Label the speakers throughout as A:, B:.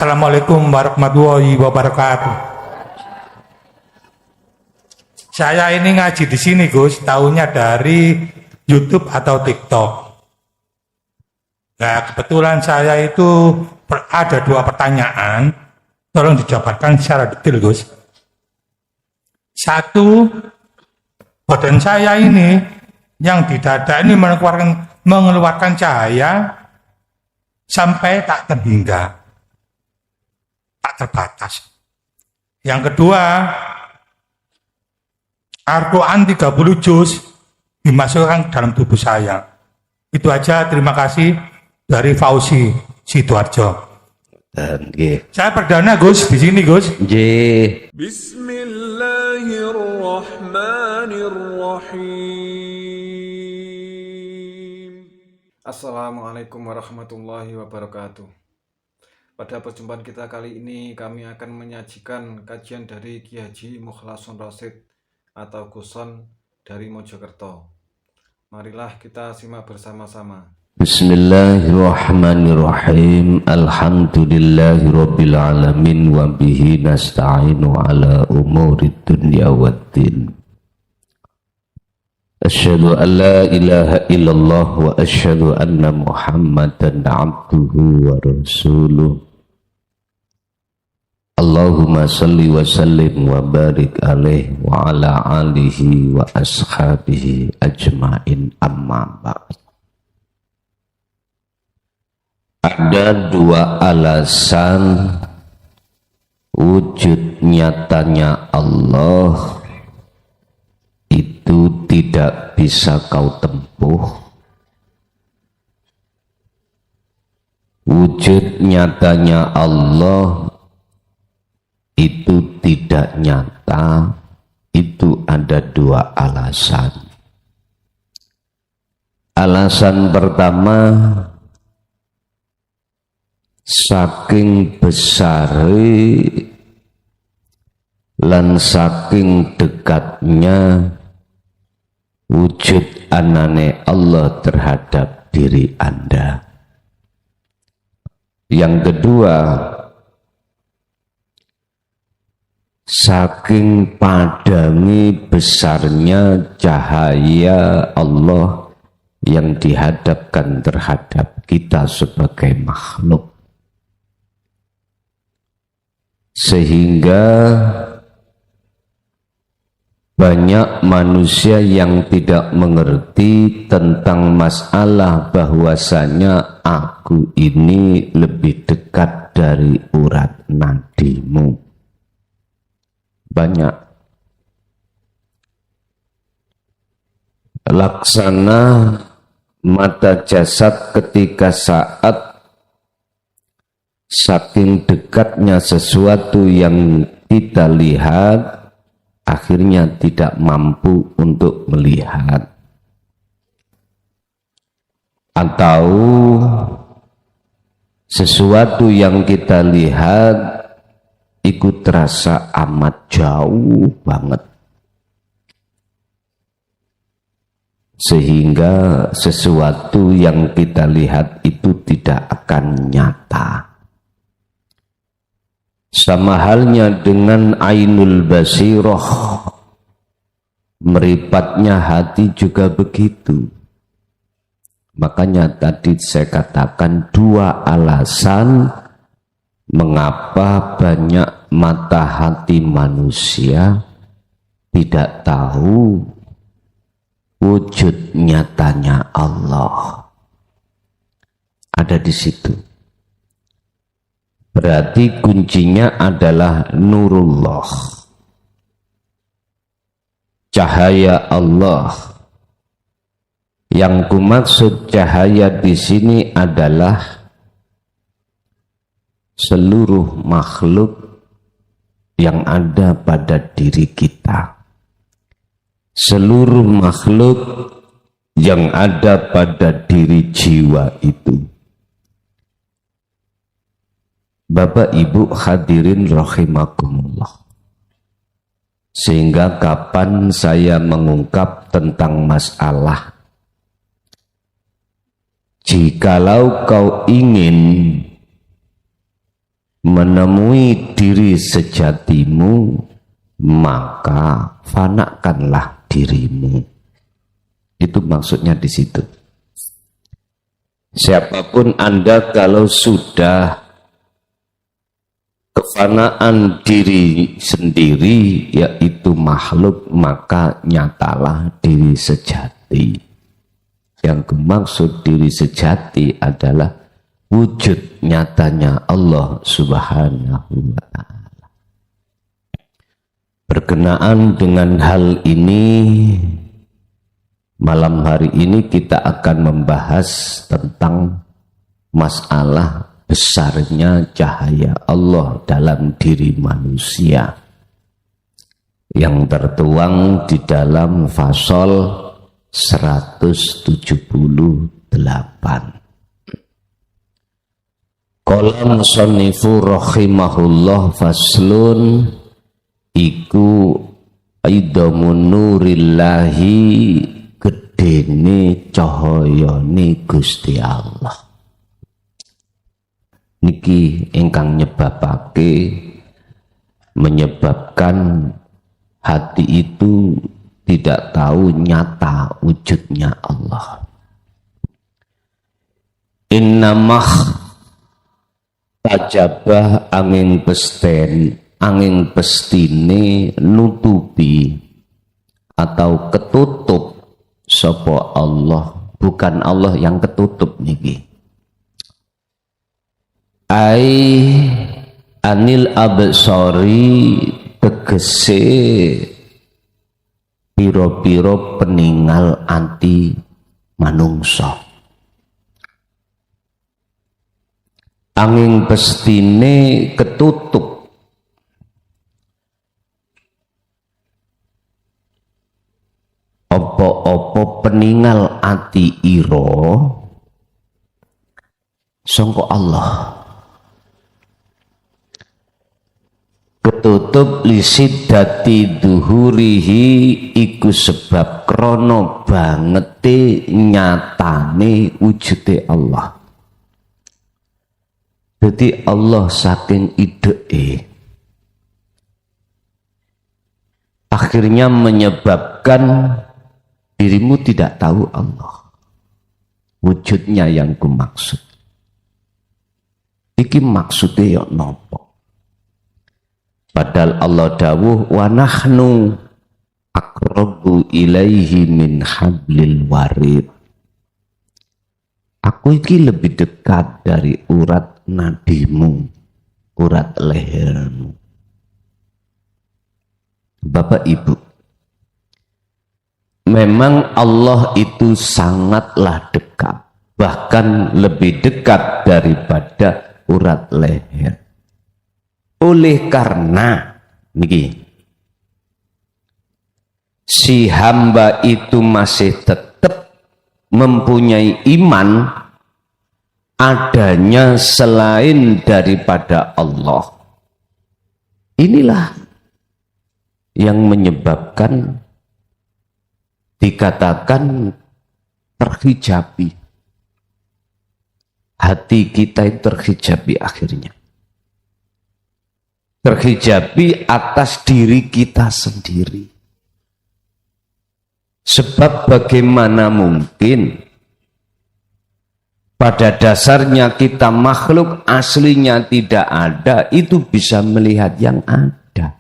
A: Assalamualaikum warahmatullahi wabarakatuh. Saya ini ngaji di sini, Gus, tahunya dari YouTube atau TikTok. Nah, kebetulan saya itu ada dua pertanyaan, tolong dijawabkan secara detail, Gus. Satu, badan saya ini yang di dada ini mengeluarkan cahaya sampai tak terhingga, tak terbatas. Yang kedua, Al-Quran 30 juz dimasukkan dalam tubuh saya. Itu aja, terima kasih dari Fauzi Sidoarjo. Saya perdana, Gus, di sini, Gus.
B: Bismillahirrahmanirrahim. Assalamualaikum warahmatullahi wabarakatuh. Pada perjumpaan kita kali ini kami akan menyajikan kajian dari Ki Haji Mukhlason Rosyid atau Guson dari Mojokerto. Marilah kita simak bersama-sama.
C: Bismillahirrahmanirrahim. Alhamdulillahi rabbil alamin wa bihi nasta'inu ala umurid dunya waddin. Asyhadu an la ilaha illallah wa asyhadu anna Muhammadan abduhu wa rasuluh. Allahumma salli wa sallim wa barik alaih wa ala alihi wa ashabihi ajmain, amma ba'd. Ada dua alasan wujud nyatanya Allah itu tidak bisa kau tempuh. Wujud nyatanya Allah itu tidak nyata, itu ada dua alasan. Alasan pertama, saking besar lan saking dekatnya wujud anane Allah terhadap diri Anda. Yang kedua, saking padami besarnya cahaya Allah yang dihadapkan terhadap kita sebagai makhluk, sehingga banyak manusia yang tidak mengerti tentang masalah bahwasanya aku ini lebih dekat dari urat nadimu. Banyak. Laksana mata jasad ketika saat saking dekatnya sesuatu yang kita lihat, akhirnya tidak mampu untuk melihat. Atau sesuatu yang kita lihat ikut terasa amat jauh banget, sehingga sesuatu yang kita lihat itu tidak akan nyata. Sama halnya dengan ainul basirah, meripatnya hati juga begitu. Makanya tadi saya katakan dua alasan mengapa banyak mata hati manusia tidak tahu wujud nyatanya Allah. Ada di situ. Berarti kuncinya adalah nurullah, cahaya Allah. Yang kumaksud cahaya di sini adalah seluruh makhluk yang ada pada diri kita, seluruh makhluk yang ada pada diri jiwa itu. Bapak Ibu hadirin rahimakumullah, sehingga kapan saya mengungkap tentang masalah, jikalau kau ingin menemui diri sejatimu, maka fanakanlah dirimu. Itu maksudnya di situ. Siapapun Anda kalau sudah kefanaan diri sendiri, yaitu makhluk, maka nyatalah diri sejati. Yang dimaksud diri sejati adalah wujud nyatanya Allah Subhanahu wa ta'ala. Berkenaan dengan hal ini, malam hari ini kita akan membahas tentang masalah besarnya cahaya Allah dalam diri manusia yang tertuang di dalam fasal 178. Qala musannifu rahimahullah faslun iku aidamun nurillahi gedene cahayane Gusti Allah. Niki ingkang menyebabkan hati itu tidak tahu nyata wujudnya Allah. Innamah tajabah angin pestine nutupi atau ketutup sapa Allah, bukan Allah yang ketutup niki. Ai anil absori tegese piro-piro peninggal anti manungsa. Angin pestine ketutup opo-opo peninggal ati iro sangka Allah. Ketutup lisidati duhurihi iku sebab krono bangete nyatane wujude Allah. Jadi Allah saking idee akhirnya menyebabkan dirimu tidak tahu Allah wujudnya yang kumaksud. Iki maksudnya ya nopo? Padahal Allah dawuh wa nahnu aqrabu ilaihi min hablil warid. Aku iki lebih dekat dari urat nadimu, urat lehermu. Bapak Ibu, memang Allah itu sangatlah dekat, bahkan lebih dekat daripada urat leher. Oleh karena niki si hamba itu masih tetap mempunyai iman adanya selain daripada Allah. Inilah yang menyebabkan dikatakan terhijabi. Hati kita itu terhijabi akhirnya. Terhijabi atas diri kita sendiri. Sebab bagaimana mungkin pada dasarnya kita makhluk aslinya tidak ada, itu bisa melihat yang ada.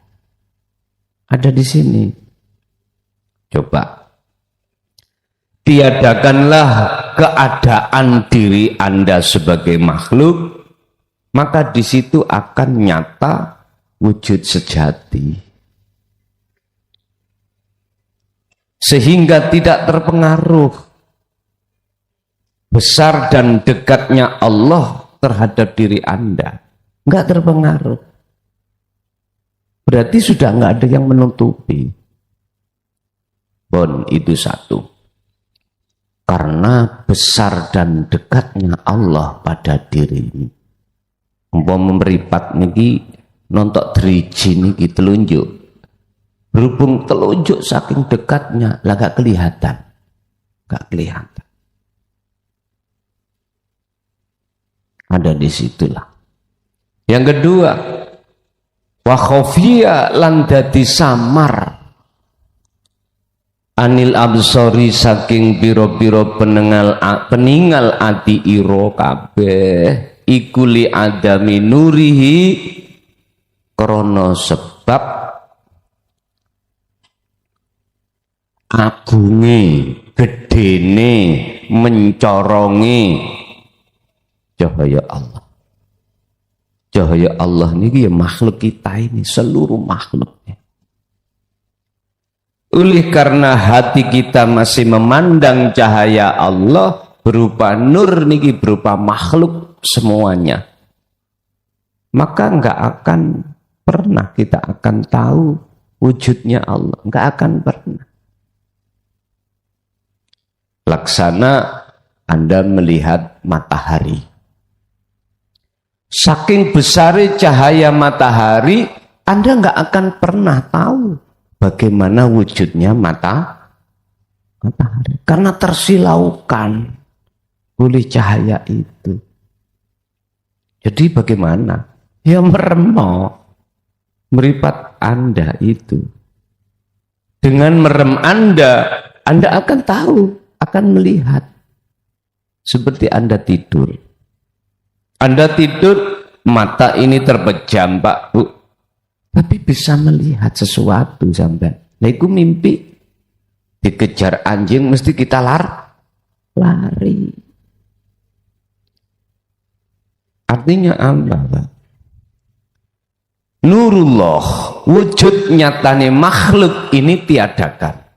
C: Ada di sini. Coba tiadakanlah keadaan diri Anda sebagai makhluk, maka di situ akan nyata wujud sejati, sehingga tidak terpengaruh besar dan dekatnya Allah terhadap diri Anda. Enggak terpengaruh. Berarti sudah enggak ada yang menutupi. Bon, itu satu. Karena besar dan dekatnya Allah pada dirimu. Umpama meripat niki nontok driji niki telunjuk. Berhubung telunjuk saking dekatnya, lah gak kelihatan. Gak kelihatan. Ada di situlah. Yang kedua, wa khafiya lan dadi samar anil absori saking pira-pira peningal ati ira kabeh iku li adami nurihi krana sebab agunge gedene mencoronge cahaya Allah. Cahaya Allah ini ya makhluk kita ini, seluruh makhluknya. Oleh karena hati kita masih memandang cahaya Allah berupa nur niki, berupa makhluk semuanya, maka enggak akan pernah kita akan tahu wujudnya Allah, enggak akan pernah. Laksana Anda melihat matahari. Saking besar cahaya matahari, Anda enggak akan pernah tahu bagaimana wujudnya matahari. Karena tersilaukan oleh cahaya itu. Jadi bagaimana? Ya meremuk meripat Anda itu. Dengan merem Anda akan tahu, akan melihat. Seperti Anda tidur. Anda tidur, mata ini terpejam, Pak, Bu. Tapi bisa melihat sesuatu sampai. Nah, itu mimpi. Dikejar anjing, mesti kita lari. Artinya apa, Pak? Nurullah, wujud nyatane makhluk ini tiadakan.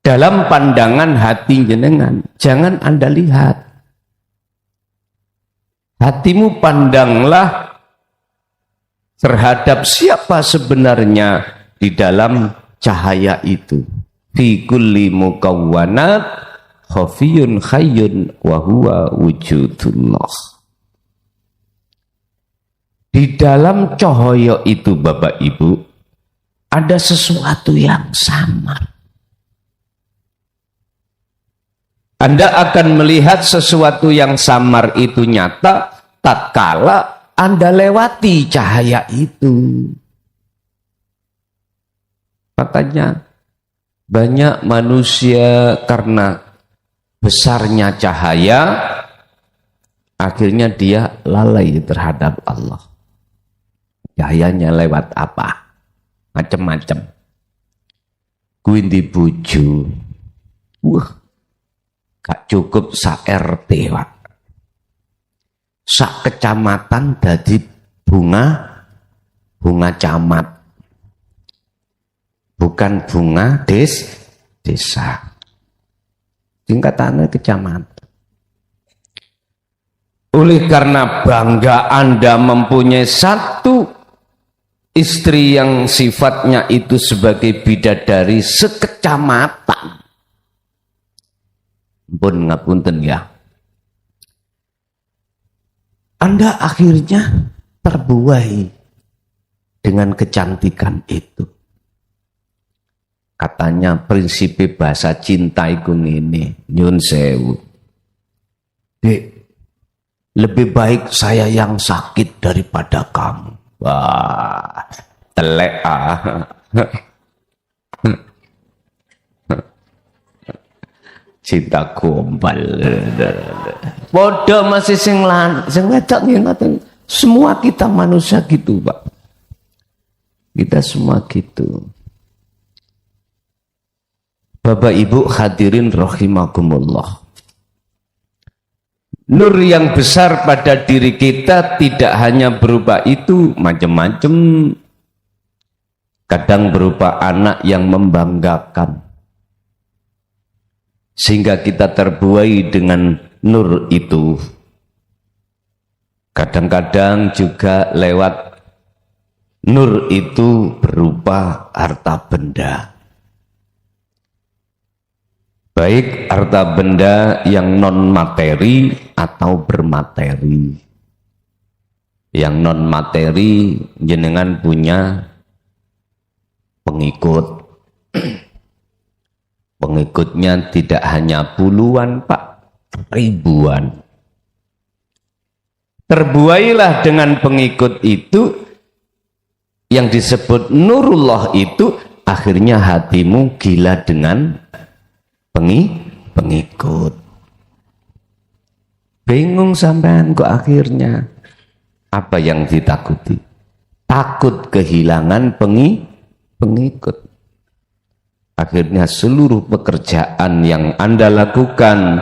C: Dalam pandangan hati jenengan, jangan Anda lihat. Hatimu pandanglah terhadap siapa sebenarnya di dalam cahaya itu. Fi kulli mukawwanat khafiyun khayyun wa huwa wujudullah. Di dalam cahaya itu Bapak Ibu ada sesuatu yang samar. Anda akan melihat sesuatu yang samar itu nyata tatkala Anda lewati cahaya itu. Makanya banyak manusia karena besarnya cahaya akhirnya dia lalai terhadap Allah. Cahayanya lewat apa? Macam-macam. Kuwi ndi bojo. Wah. Gak cukup sak RT, Pak. Sak kecamatan dadi bunga camat. Bukan bunga desa. Tingkatannya kecamatan. Oleh karena bangga Anda mempunyai satu istri yang sifatnya itu sebagai bidadari sekecamatan. Pun ngapunten ya. Anda akhirnya terbuai dengan kecantikan itu. Katanya prinsip bahasa cinta iku ngene, nyun sewu. Dek, lebih baik saya yang sakit daripada kamu. Wah, telek ah. Cinta gombal. Bodoh masih sing wedok ngoten. Semua kita manusia gitu, Pak. Kita semua gitu. Bapak Ibu hadirin rahimakumullah. Nur yang besar pada diri kita tidak hanya berupa itu, macam-macam. Kadang berupa anak yang membanggakan. Sehingga kita terbuai dengan nur itu. Kadang-kadang juga lewat nur itu berupa harta benda. Baik harta benda yang non materi atau bermateri. Yang non materi jenengan punya pengikut. Pengikutnya tidak hanya puluhan, Pak, ribuan. terbuailah dengan pengikut itu yang disebut nurullah itu, akhirnya hatimu gila dengan pengikut. Bingung sampean kok akhirnya. Apa yang ditakuti? Takut kehilangan pengikut. Akhirnya seluruh pekerjaan yang Anda lakukan,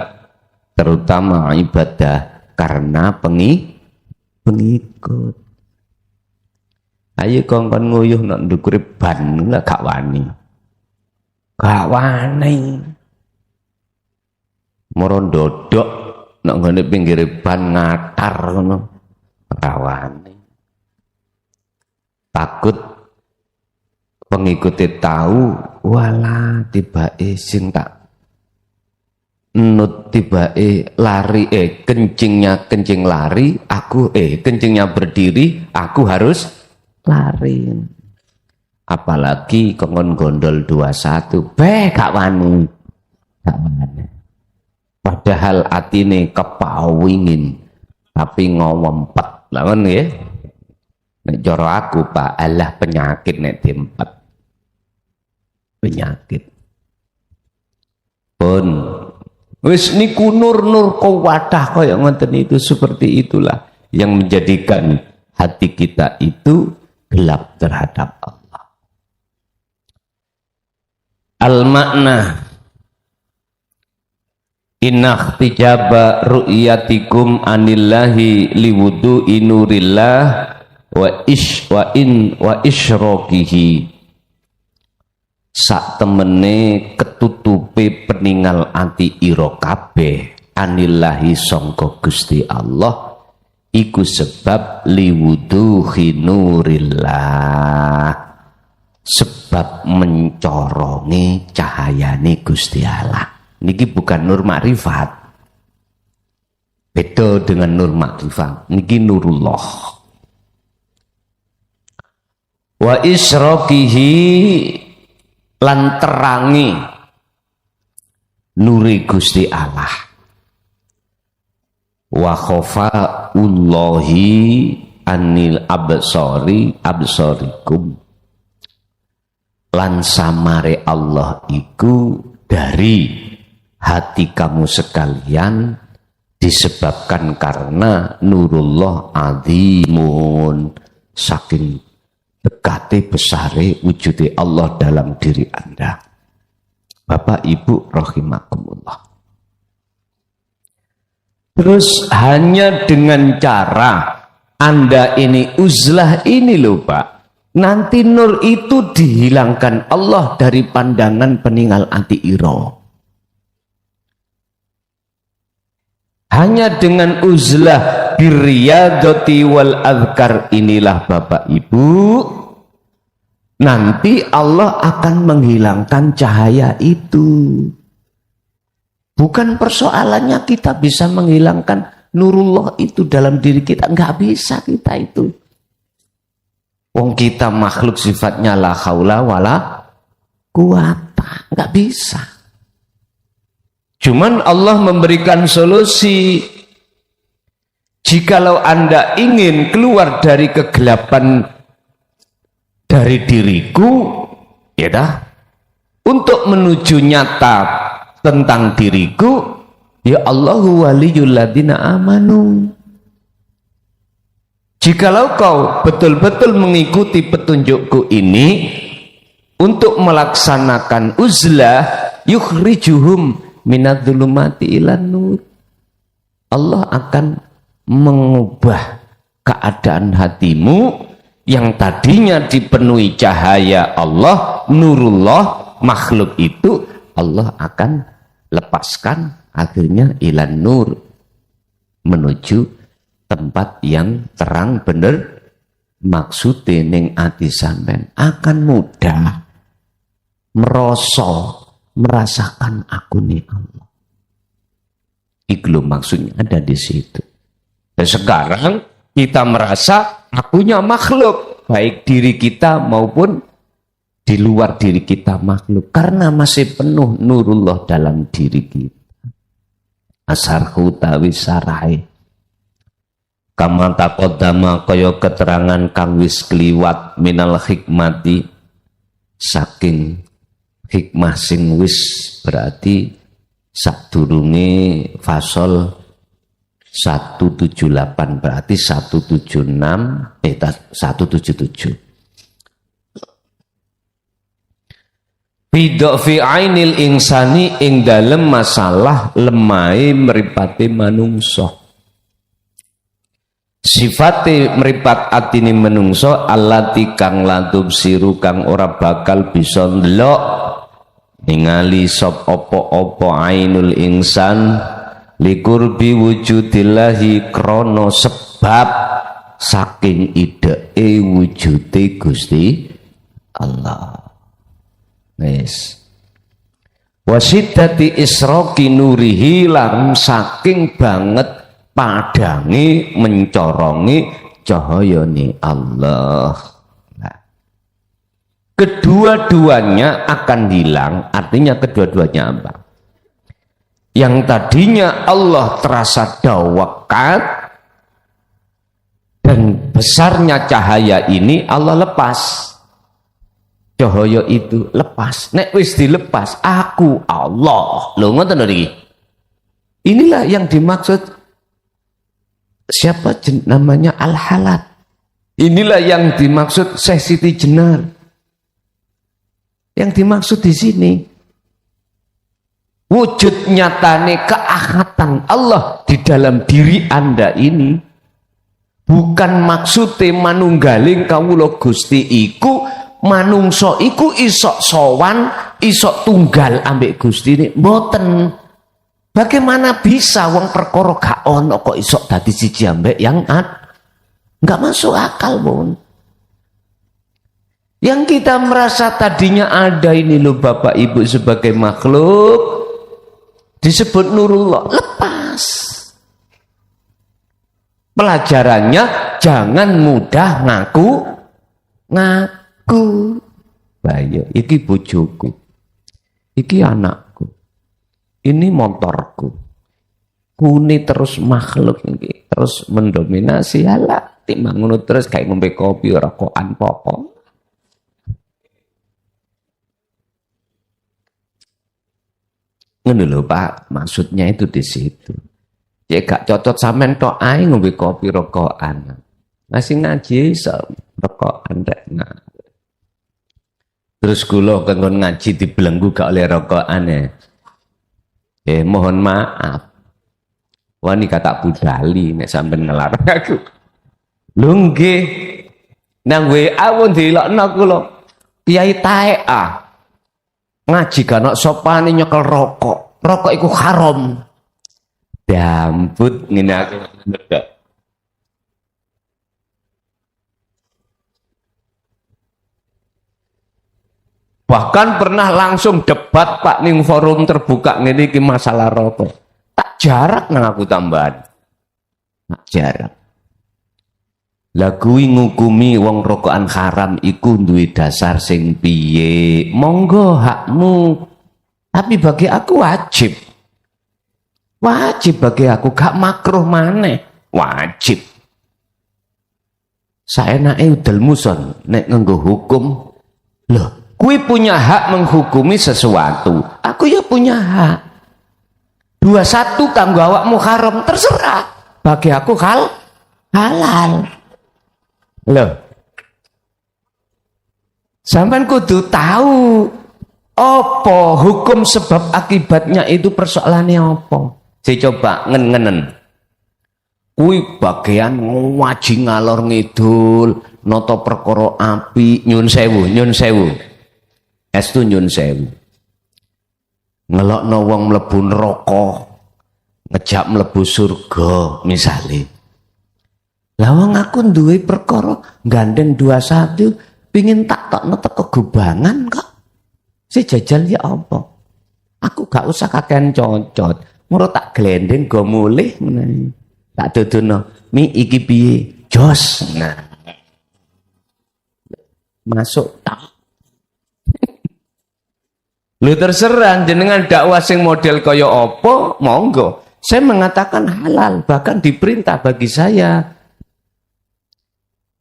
C: terutama ibadah, karena pengikut. Ayo kongkon nguyuh nak ndukure ban lah gak wani. Gak wani. Moro ndodok nak ngene pinggir ban ngatar ngono. Gak wani. Takut pengikutnya tahu, wala tibake sing tak nut tibake lari kencing lari, aku kencingnya berdiri, aku harus lari. Apalagi kongon gondol 21 gak wani. Padahal atine kepawingin tapi ngowempet lawan ya. Nek joro aku Pak, alah penyakit nek diempet. Penyakit. Pun wis niku nur kuwatah kaya ngoten itu, seperti itulah yang menjadikan hati kita itu gelap terhadap Allah. Al-makna inna tijaba ru'yatikum anillahi liwudu'i nurillah wa isyrokihi. Sak temene ketutupe peninggal ati ira kabeh anillahi sangka Gusti Allah iku sebab liwuduhi nurillah, sebab mencorongi cahayane Gusti Allah. Niki bukan nur makrifat, beda dengan nur makrifat. Niki nurullah. Wa isrokihi lan terangi nuri Gusti Allah. Wa khafa'ullahi anil absarikum, lan samare Allah iku dari hati kamu sekalian disebabkan karena nurullah azimun, saking dekate besare wujude Allah dalam diri Anda. Bapak Ibu rahimakumullah. Terus hanya dengan cara Anda ini uzlah ini loh Pak, nanti nur itu dihilangkan Allah dari pandangan peninggal ati iro. Hanya dengan uzlah birriyadati wal azkar inilah Bapak Ibu, nanti Allah akan menghilangkan cahaya itu. Bukan persoalannya kita bisa menghilangkan nurullah itu dalam diri kita, nggak bisa kita itu. Wong kita makhluk sifatnya la haula wala quwata, nggak bisa. Cuman Allah memberikan solusi. Jikalau Anda ingin keluar dari kegelapan dari diriku, ya dah, untuk menuju nyata tentang diriku, ya Allahu waliyul ladzina amanu. Jikalau kau betul-betul mengikuti petunjukku ini untuk melaksanakan uzlah, yukhrijuhum minadz-dzulumati ilan nur, Allah akan mengubah keadaan hatimu yang tadinya dipenuhi cahaya Allah, nurullah, makhluk itu Allah akan lepaskan akhirnya ilan nur, menuju tempat yang terang bener. Maksudnya ning ati sampean akan mudah merasakan aku nih Allah. Iku maksudnya ada di situ. Dan sekarang kita merasa akunya makhluk, baik diri kita maupun di luar diri kita makhluk, karena masih penuh nurullah dalam diri kita. Asarhu tawi sarai. kama taqaddama kaya keterangan kang wis kliwat minal hikmati saking hikmah sing wis berarti sadurunge fasol 178 berarti 176 177 Bidok fi ainil insani ing dalem masalah lemai meripati manungso. Sifate meripat atine menungso allati kang latub siru kang ora bakal bisa ndelok ningali sop opo-opo ainul insan likurbi wujudillahi krono sebab saking ideke wujude Gusti Allah. Wis. Wasiddati isroki nurihi lan saking banget padangi mencorongi cahayane Allah. Nah, kedua-duanya akan hilang, artinya kedua-duanya apa? Yang tadinya Allah terasa dawakat dan besarnya cahaya ini Allah lepas. Cahaya itu lepas. Nek wis dilepas, aku Allah. Lho ngoten iki. Inilah yang dimaksud siapa namanya Al-Halat. Inilah yang dimaksud Syekh Siti Jenar. Yang dimaksud di sini wujud nyatane keahatan Allah di dalam diri Anda ini bukan maksudnya manunggaling kawula Gusti iku manungso iku isok sowan isok tunggal ambek Gusti ini mboten. Bagaimana bisa wong perkara gak ono kok isok dadi siji ambek yang nggak masuk akal, Bun. Yang kita merasa tadinya ada ini loh Bapak Ibu sebagai makhluk disebut nurullah, lepas. Pelajarannya jangan mudah ngaku. Bayo, iki bojoku, iki anakku, ini motorku, kuni terus makhluk ini terus mendominasi halak timbang ngono terus kayak ngombe kopi rokokan pokok. Ngono lho Pak, maksudnya itu di situ. Ya gak cocok sampean tok ae ngombe kopi rokokan. Masih ngaji iso rokokan rek. Terus kula kanggo ngaji dibelenggu gak oleh rokokane. Mohon maaf. Wani kata budali nek sampean ngelarang aku. Lho nggih. Nang WA pun dilokno kula. Kiai taek ngaji kan sopane nyekel rokok. Rokok iku haram. Dambut ngene aku. Bahkan pernah langsung debat Pak ning forum terbuka ngene iki masalah rokok. Tak jarak nang aku tambahan. Tak jarak. Lah kuwi ngukumi wong rokokan haram iku duwe dasar sing piye? Monggo hakmu. Tapi bagi aku wajib. Wajib bagi aku, gak makruh maneh. Wajib. Saenake udel muson nek nganggo hukum. Loh, kui punya hak menghukumi sesuatu. Aku ya punya hak. 21 kanggo awakmu haram, terserah. Bagi aku halal. Loh. Sampean kudu tahu apa hukum sebab akibatnya itu persoalannya apa. Saya coba ngenen. Kui bagian ngaji ngalor ngidul, noto perkara api, nyun sewu. Estu nyun sewu. Ngelokno wong mlebu neraka, ngejak mlebu surga misale. Lah wong aku duwe perkara gandeng 21 pingin tak tokno teko gubangan kok. Si jajal ya apa? Aku gak usah kakean cocot. Muro tak glendeng go mulih meneh. Tak dodono, mi iki piye? Jos. Nah. Masuk tak. Lu terserah jenengan dakwah sing model kaya apa, monggo. Saya mengatakan halal, bahkan diperintah bagi saya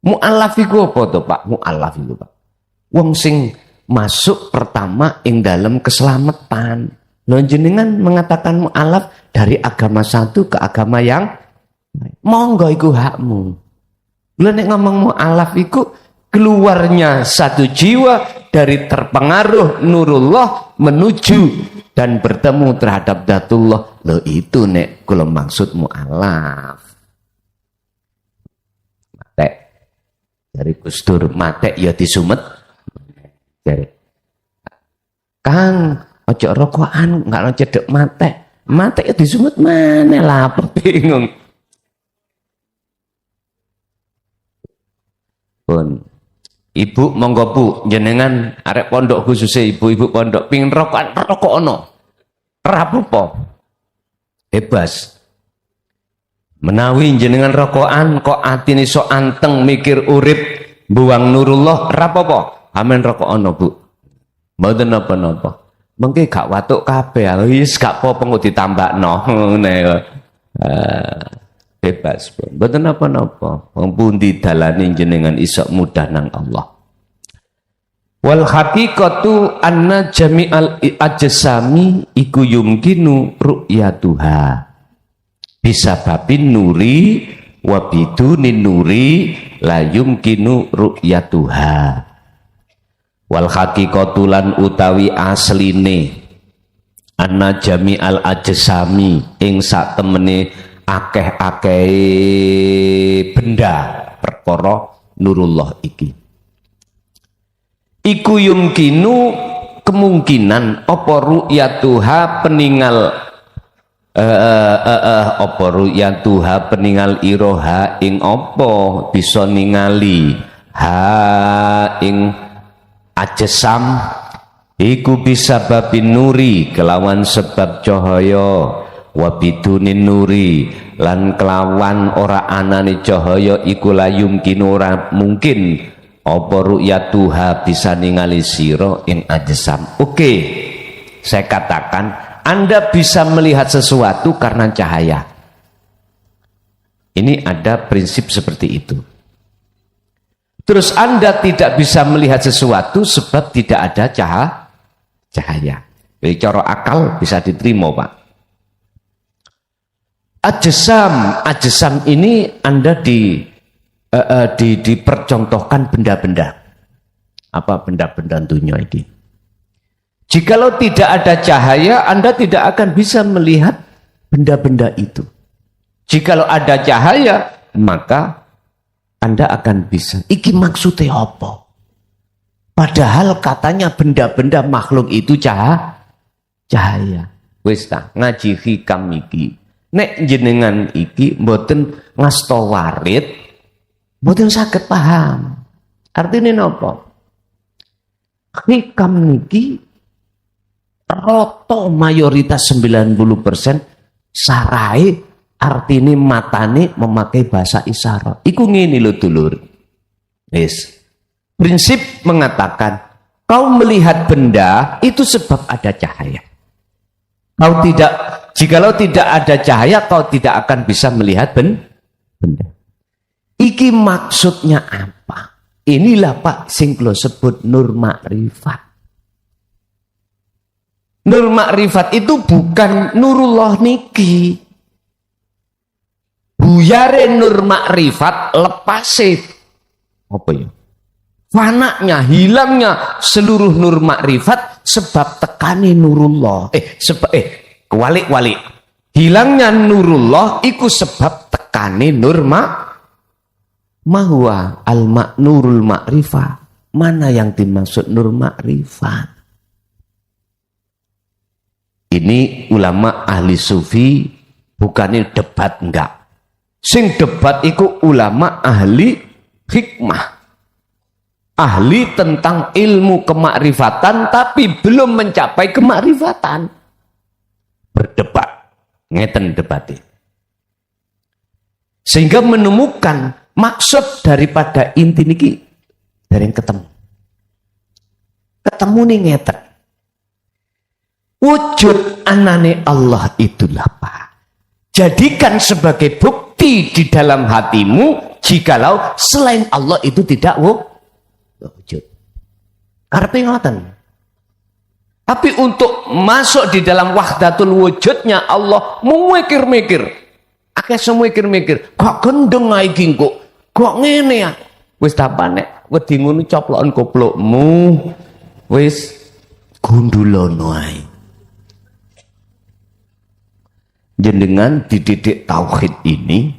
C: Mu'alaf iku apa to, Pak? Mu'alaf iku, Pak. Wong sing masuk pertama ing dalam keselamatan. Lho jenengan mengatakan mu'alaf dari agama satu ke agama yang monggo iku hakmu. Lha nek ngomong mu'alaf iku keluarnya satu jiwa dari terpengaruh nurullah menuju dan bertemu terhadap datullah. Lho itu nek kula maksud mu'alaf. Matek dari Gustur matek ya disumet. Dari Kang ojo rokokan nggak lo cedek matek ya disumet mana lah apa bingung pun. Ibu monggo Bu jenengan arek pondok khususnya ibu-ibu pondok pingin rokokan rokokono rapopo bebas menawi jenengan rokokan kok atine sok anteng mikir urip buang nurullah rapopo amen rokokono Bu mboten napa-napa mengke gak watuk kabeh wis gak apa-apa kok ditambakno ngene bebas pun mboten napa-napa wong pundi dalane jenengan iso mudah nang Allah. Wal haqiqatu anna jami'al ajsami iku yumkinu ru'yatuha bisa babin nuri wa bidunin nuri la yumkinu ru'yatuha. Wal haqiqatu lan utawi asline anna jami'al ajsami ing sak temene akeh-akeh benda perkara nurullah iki iku yumkinu kemungkinan apa ru'yatuha peninggal apa ru'yatuha peninggal iroha ing apa bisa ningali ha ing ajsam iku bisa babin nuri kelawan sebab cahaya wa bidunin nuri lan kelawan ora anane cahaya iku layum kinu ora mungkin apa ru'yatuha bisa ningali sira ing ajsam. Oke, saya katakan Anda bisa melihat sesuatu karena cahaya. Ini ada prinsip seperti itu. Terus Anda tidak bisa melihat sesuatu sebab tidak ada cahaya. Jadi cara akal bisa diterima, Pak. Ajsam ini Anda dipercontohkan benda-benda. Apa benda-benda dunia ini? Jikalau tidak ada cahaya, Anda tidak akan bisa melihat benda-benda itu. Jikalau ada cahaya, maka Anda akan bisa. Iki maksudnya apa? Padahal katanya benda-benda makhluk itu cahaya. Wis ta, ngaji hikam iki. Nek jenengan iki mboten ngasta warid, mboten saged paham. Artine napa? Hikam niki rata mayoritas 90% sarai artine matane memakai bahasa isyarat. Iku ngene lho dulur. Wis. Prinsip mengatakan kau melihat benda itu sebab ada cahaya. Jikalau tidak ada cahaya, kau tidak akan bisa melihat benda. Iki maksudnya apa? Inilah Pak sing kula sebut nur makrifat. Nur makrifat itu bukan nurullah niki. Buyare nur makrifat lepase apa ya? Fananya, hilangnya seluruh nur makrifat sebab tekani nurullah. Kewalik-walik. Hilangnya nurullah iku sebab tekani nur mahwa al-maknurul makrifah. Mana yang dimaksud nur makrifat? Ini ulama ahli sufi bukannya debat enggak. Sing debat iku ulama ahli hikmah. Ahli tentang ilmu kemakrifatan tapi belum mencapai kemakrifatan. Berdebat, ngeten debatnya. Sehingga menemukan maksud daripada inti niki dari yang ketemu. Ketemu nih ngeten. Wujud anane Allah itulah Pak. Jadikan sebagai bukti di dalam hatimu jikalau selain Allah itu tidak wujud. Karepe ngoten. Tapi untuk masuk di dalam wahdatul wujudnya Allah, mikir-mikir. Akeh semua mikir-mikir. Kok gendeng iki kok ngene ya? Wis tapane wedi ngono coplokan koplokmu. Wis gundulono ae. Jenengan dididik tauhid ini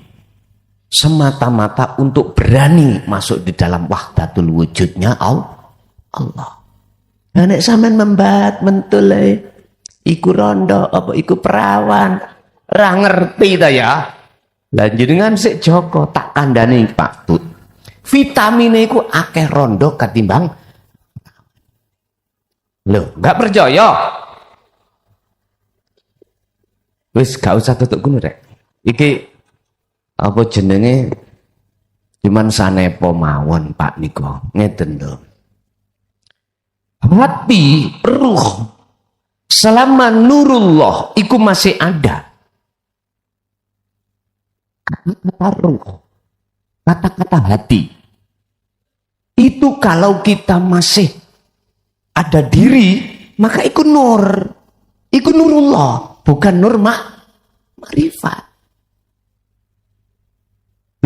C: semata-mata untuk berani masuk di dalam wahdatul wujudnya Allah. Nah, nek sampean membat mentul iku rondo apa iku perawan ra ngerti ta ya. Lah jenengan sik Joko tak kandhani Pak Tut. Vitamine iku akeh rondo ketimbang. Loh, enggak percaya? Wis gak usah tutuk ngono rek. Iki apa jenenge cuman sanepo mawon Pak niko. Ngeten lho. Hati, ruh, selama nurullah itu masih ada. Kata-kata ruh, kata-kata hati. Itu kalau kita masih ada diri, maka itu nur. Itu nurullah, bukan nur makrifat.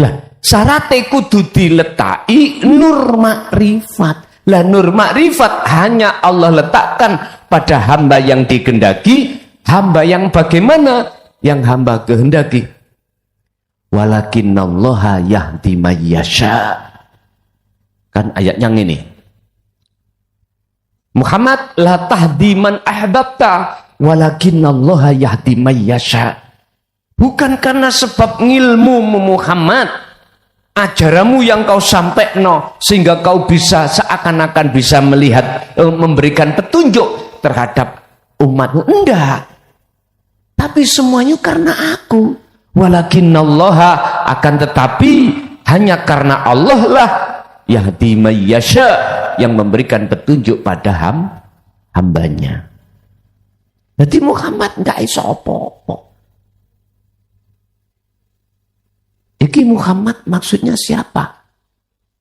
C: Lah, syaratnya kudu diletai nur makrifat. Lah nur makrifat hanya Allah letakkan pada hamba yang dikehendaki, hamba yang bagaimana? Yang hamba kehendaki. Walakinnallaha yahdi may yasha. Kan ayatnya ini. Muhammad la tahdi man ahbabta, walakinnallaha yahdi may yasha. Bukan karena sebab ngilmu Muhammad, ajaranmu yang kau sampaikan sehingga kau bisa seakan-akan bisa melihat memberikan petunjuk terhadap umatmu, enggak, tapi semuanya karena aku. Walakinnallaha, akan tetapi hanya karena Allah lah yahdi may yasha, yang memberikan petunjuk pada hambanya. Jadi Muhammad enggak iso apa-apa. Iki Muhammad maksudnya siapa?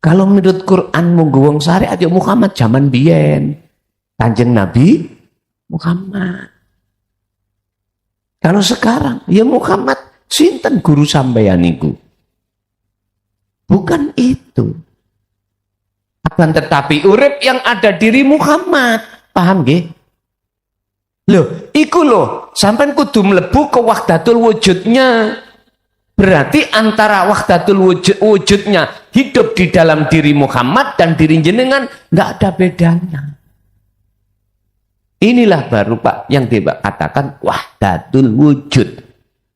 C: Kalau menurut Quran monggo wong syariat ya Muhammad zaman biyen. Kanjeng Nabi Muhammad. Kalau sekarang ya Muhammad sinten guru sampeyan niku? Bukan itu. Akan tetapi urip yang ada diri Muhammad. Paham nggih? Loh, iku lho, sampean kudu mlebu ke wahdatul wujudnya. Berarti antara wahdatul wujudnya hidup di dalam diri Muhammad dan diri jenengan nggak ada bedanya. Inilah baru Pak yang Pak katakan wahdatul wujud.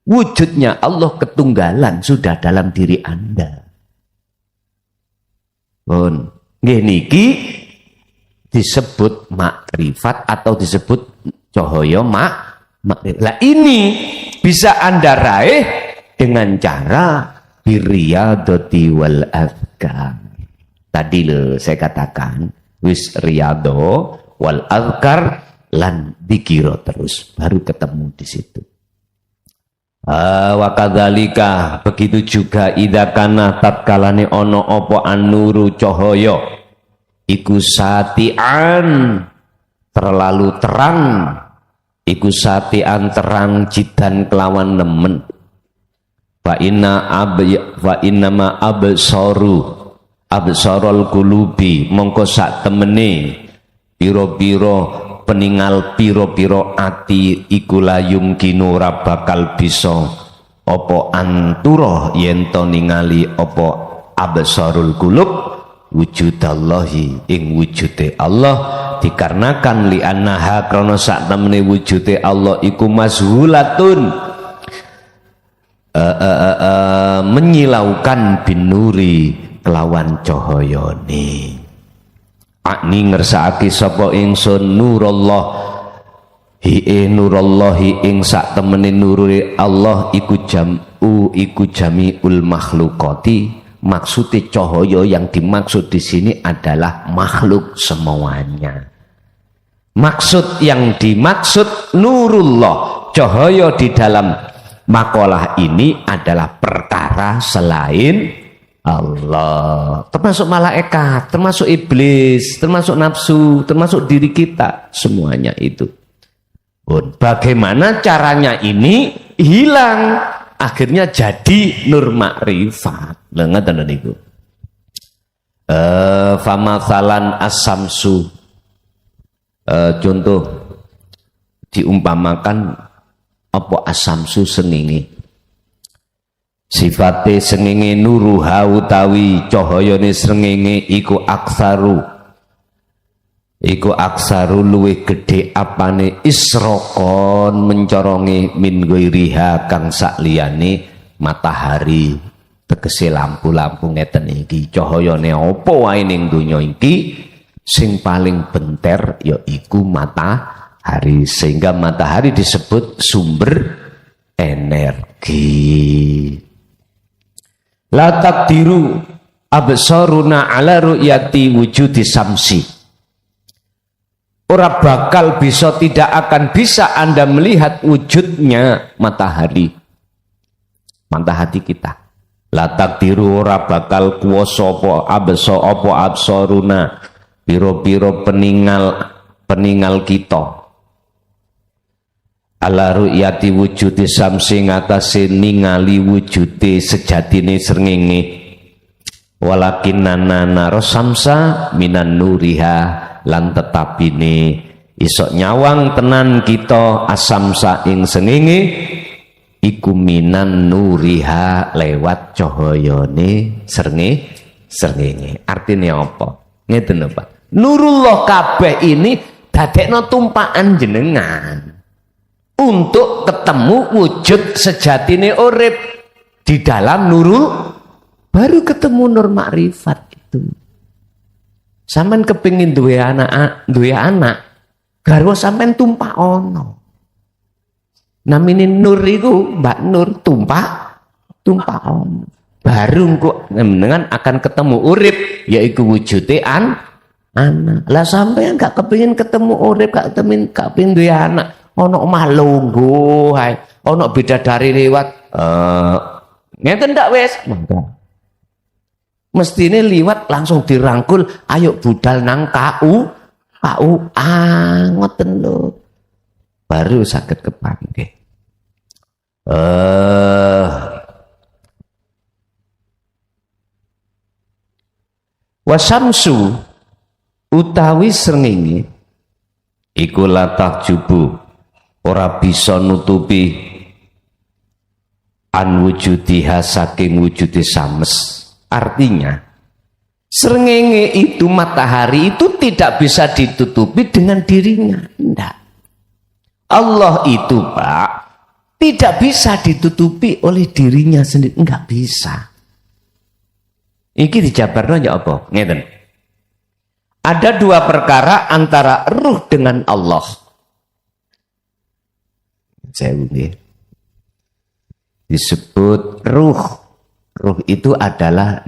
C: Wujudnya Allah ketunggalan sudah dalam diri Anda. Pun nggih niki disebut makrifat atau disebut cahaya makrifat. Lah ini bisa Anda raih dengan cara biriyadati wal azkar. Tadi loh saya katakan wis riyadho wal azkar lan dikira terus baru ketemu di situ. Wa kadzalika, begitu juga idza kana tatkalane ono apa an-nuru cahaya iku satian terlalu terang, iku satian terang jidan kelawan nemen. Fa inna ma absarul qulubi, mongko sak temene pira-pira peningal pira-pira ati iku layum kinu ora bakal bisa apa antura yen to ningali apa absarul qulub wujudallahi ing wujude Allah, dikarenakan li annaha krana sak temene wujude Allah iku mazhulatun menyilaukan binuri kelawan cahayane. Akni ngersakake sapa ingsun nurullah nurallahi ing sak temene nurure Allah iku jamiul makhlukati. Maksudnya cahaya yang dimaksud di sini adalah makhluk semuanya. Maksud yang dimaksud nurullah, cahaya di dalam makalah ini adalah perkara selain Allah, termasuk malaikat, termasuk iblis, termasuk nafsu, termasuk diri kita, semuanya itu. Bagaimana caranya ini hilang, akhirnya jadi nur makrifat. Lha ngoten niku. Famathalan as-samsu, contoh diumpamakan apa as-samsu sengenge. Sifate sengenge nuruha utawi cahayane srengenge iku aksaru luwih gedhe apane isrokon mencorongi min ghairiha kang sakliyane matahari. Tegese lampu-lampu ngeten iki cahayane apa wae ning donya iki sing paling benter yaiku matahari, sehingga matahari disebut sumber energi. La taqdiru absaruna ala ru'yati wujudi samsi. Ora bakal bisa, tidak akan bisa Anda melihat wujudnya matahari. Mata hati kita. La taqdiru ora bakal kuwasa apa absaruna piro-piro peningal kita. Ala ru'yati wujudi samsi ngatasi ningali wujude sejatine srengenge. Walakin nana samsa minan nuriha, lan tetapine isok nyawang tenan kita asamsa ing srengenge iku minan nuriha, lewat cahayane srengenge. Artinya apa? Ngeten lho Pak. Nurullah kabeh ini dadekno tumpakan jenengan untuk ketemu wujud sejatine urip di dalam nurul, baru ketemu nur makrifat itu. Sampeyan kepengin duwe anak, garwa sampeyan tumpah ono. Namine nur iku Mbak Nur tumpah ono. Baru kok dengan akan ketemu urip yaiku wujude anak. Lah sampeyan gak kepengin ketemu urip, gak kepengin duwe anak. Ono omah lungguh hae, ono bidadari lewat. Ngeten ndak wis? Mestine liwat langsung dirangkul, ayo budal nang KU. Ngoten lho. Baru saged kepanggih. Wasamsu utawi srengenge iku latah jubu, ora bisa nutupi an wujudiha saking wujudi sames. Artinya srengenge itu, matahari itu tidak bisa ditutupi dengan dirinya. Tidak. Allah itu Pak tidak bisa ditutupi oleh dirinya sendiri, enggak bisa. Iki dijabarno ya apa? Ngeten. Ada dua perkara antara ruh dengan Allah. Saya disebut ruh. Ruh itu adalah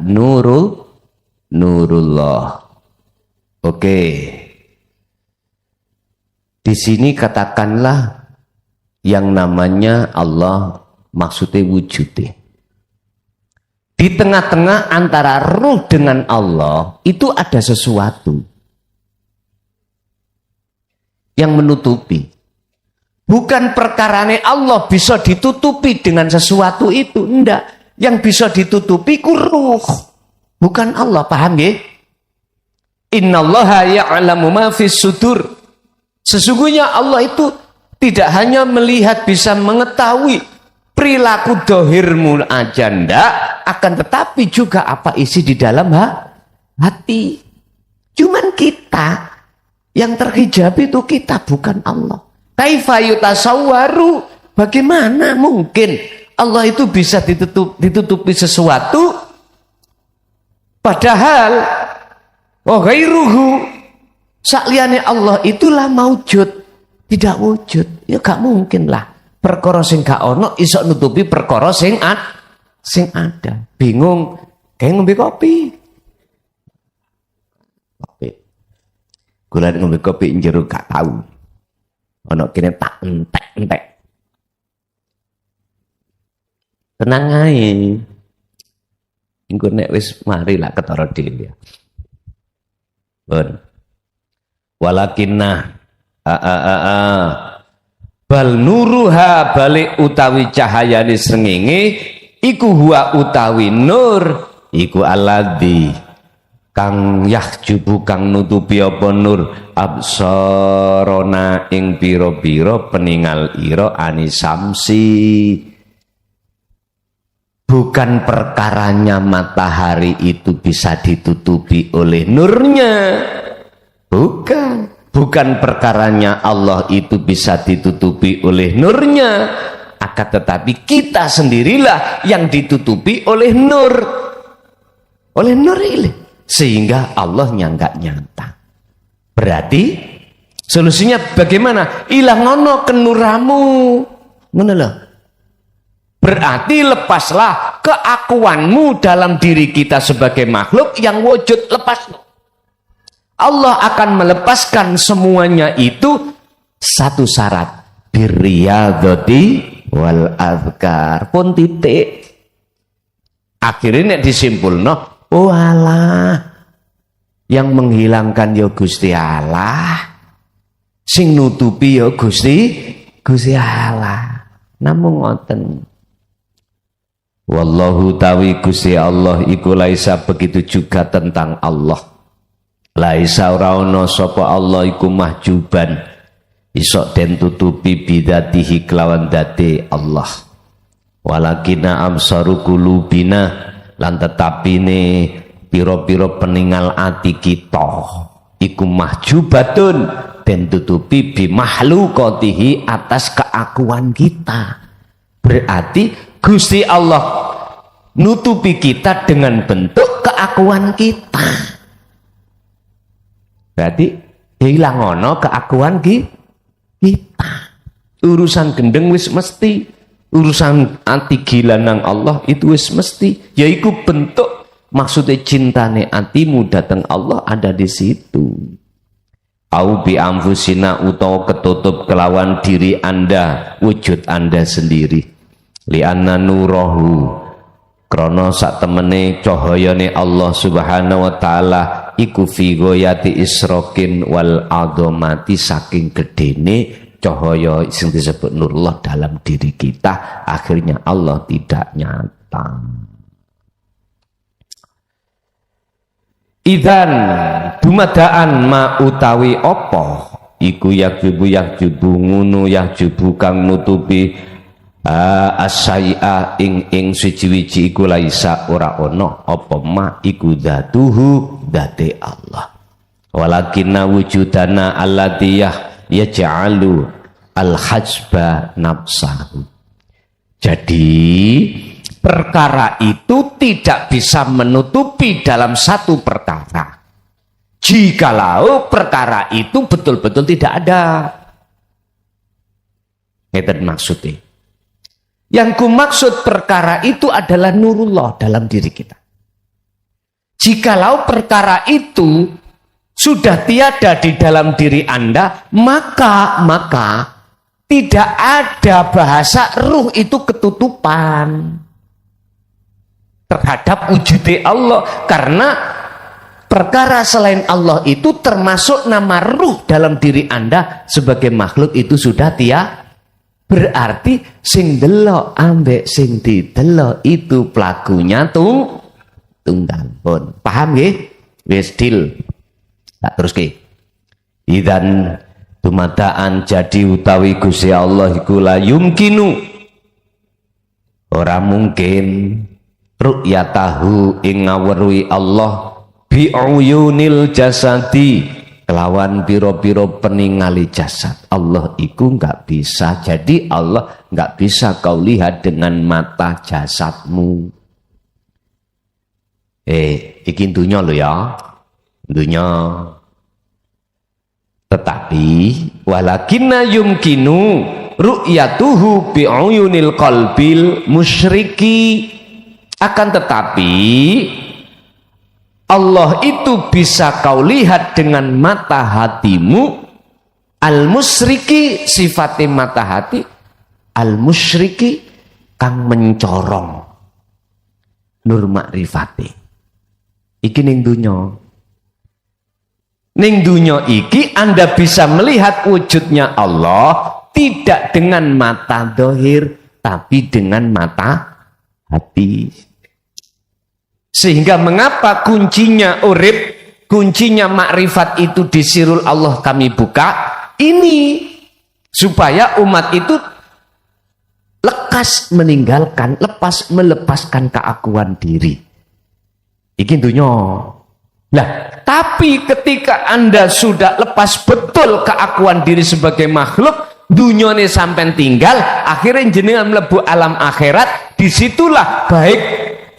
C: nurullah. Oke. Di sini katakanlah yang namanya Allah, maksudnya wujudnya. Di tengah-tengah antara ruh dengan Allah itu ada sesuatu yang menutupi. Bukan perkarane Allah bisa ditutupi dengan sesuatu itu, enggak. Yang bisa ditutupi ku ruh, bukan Allah. Paham ya? Innallaha ya'lamu ma fis sudur. Sesungguhnya Allah itu tidak hanya melihat, bisa mengetahui perilaku dohirmu aja ndak, akan tetapi juga apa isi di dalam hati. Cuman kita yang terhijab itu kita, bukan Allah. Kaifa yutasawwaru, bagaimana mungkin Allah itu bisa ditutupi sesuatu, padahal wa ghairuhu, sakliyane Allah itulah maujud, tidak wujud. Ya gak mungkin lah perkara sing gak ono iso nutupi perkara sing ada. Bingung kayak ngombe kopi. Kula ngombe kopi njero gak tahu. Ono kene tak entek. Tenang aja. Engko nek wis mari lah ketara dhewe. Pun. Walakinna bal nuruha balik utawi cahayane srengenge iku huwa utawi nur iku alladzi kang yahjubu kang nutupi apa nur absarona ing pira-pira peningal ira anisamsi. Bukan perkaranya matahari itu bisa ditutupi oleh nurnya, bukan perkaranya Allah itu bisa ditutupi oleh nurnya, akan tetapi kita sendirilah yang ditutupi oleh nur ini, sehingga Allahnya nggak nyata. Berarti solusinya bagaimana? Ilang ono kenuramu, ngono lho. Berarti lepaslah keakuanmu dalam diri kita sebagai makhluk yang wujud, lepas. Allah akan melepaskan semuanya itu satu syarat, birriyadati wal azkar, pun titik. Akhirnya disimpulno, oh Allah, yang menghilangkan ya Gusti Allah, sing nutupi ya Gusti Allah. Namung ngoten. Wallahu tawi Gusti Allah iku laisa begitu juga tentang Allah. Laisa ora ana sapa Allah iku mahjuban isok den tutupi bidatihi kelawan date Allah. Walakina amsaru qulubina lan tetapine pira-pira peningal ati kita iku mahjubatun den tutupi bi makhluqatihi atas keakuan kita. Berarti Gusti Allah nutupi kita dengan bentuk keakuan kita. Berarti hilang ono keakuan kita. Urusan gendeng wis mesti, urusan ati gila nang Allah itu wis mesti. Yaiku bentuk maksudnya cintane atimu datang Allah ada di situ. Au bi anfusina utawa ketutup kelawan diri Anda, wujud Anda sendiri. Lianna nurahu krana sak temene cahayane Allah Subhanahu wa taala iku fi ghayati isrokin wal adhamati, saking gedene cahaya sing disebut nurullah dalam diri kita, akhirnya Allah tidak nyata. Idzan dumadaan ma utawi apa iku yakjubu ngunu yakjubu kang nutupi asai'a ing suci-wici iku laisa ora ono apa ma iku dzatuhu dzate Allah. Walakinna wujudana alladiyah yaj'alu al-hajba nafsahu. Jadi perkara itu tidak bisa menutupi dalam satu perkara jikalau perkara itu betul-betul tidak ada. Itu maksudnya. Yang kumaksud perkara itu adalah nurullah dalam diri kita. Jikalau perkara itu sudah tiada di dalam diri Anda, maka tidak ada bahasa ruh itu ketutupan terhadap wujud Allah. Karena perkara selain Allah itu termasuk nama ruh dalam diri Anda sebagai makhluk itu sudah tiada. Berarti sing delok ambek sing didelok itu pelakunya tunggal pun. Paham nggih? Wis deal. Tak teruske. Idzan dumadaan jadi utawi Gusti Allah iku la yumkinu. Ora mungkin ru'yatahu ing ngawruhi Allah bi uyunil jasadi kelawan piro-piro peningali jasad. Allah itu nggak bisa. Jadi Allah nggak bisa kau lihat dengan mata jasadmu. Iki dunya lo ya. Dunya. Tetapi walakinna yumkinu ru'yatuhu bi'uyunil qalbil musyriki. Akan tetapi Allah itu bisa kau lihat dengan mata hatimu. Al-musyriki sifatnya mata hati. Al-musyriki kang mencorong. nur makrifate. Iki ning dunya. Ning dunya iki Anda bisa melihat wujudnya Allah tidak dengan mata dohir, tapi dengan mata hati. Sehingga mengapa kuncinya urip, kuncinya makrifat itu di sirul Allah kami buka, ini supaya umat itu lekas meninggalkan, melepaskan keakuan diri. Iki dunya. Lah, tapi ketika Anda sudah lepas betul keakuan diri sebagai makhluk, dunyane sampai tinggal, akhirnya jenengan mlebu alam akhirat, disitulah baik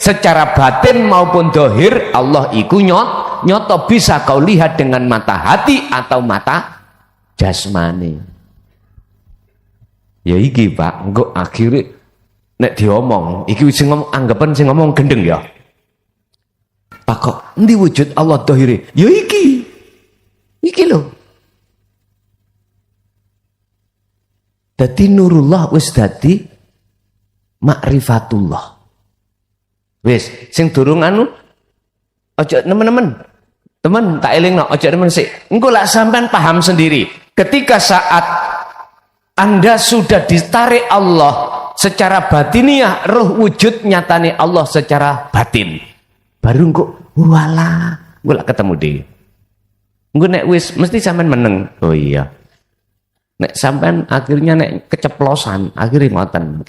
C: secara batin maupun dohir Allah iku nyoto bisa kau lihat dengan mata hati atau mata jasmani. Ya iki Pak, engko akhirnya nek diomong, iki sing ngomong anggapan sing ngomong gendeng ya. Pak kok endi wujud Allah dohire? Ya iki. Iki lho. Dadi nurullah wis dadi makrifatullah. Wis, sing durung anu aja nemen-nemen. Temen tak elingno aja nemen sik. Engko lak sampean paham sendiri. Ketika saat Anda sudah ditarik Allah secara batiniah, roh wujud nyatane Allah secara batin. Baru kok walah, engko lak ketemu dhewe. Engko nek wis mesti sampean meneng. Oh iya. Nek sampean akhirnya nek keceplosan, akhirnya ngoten.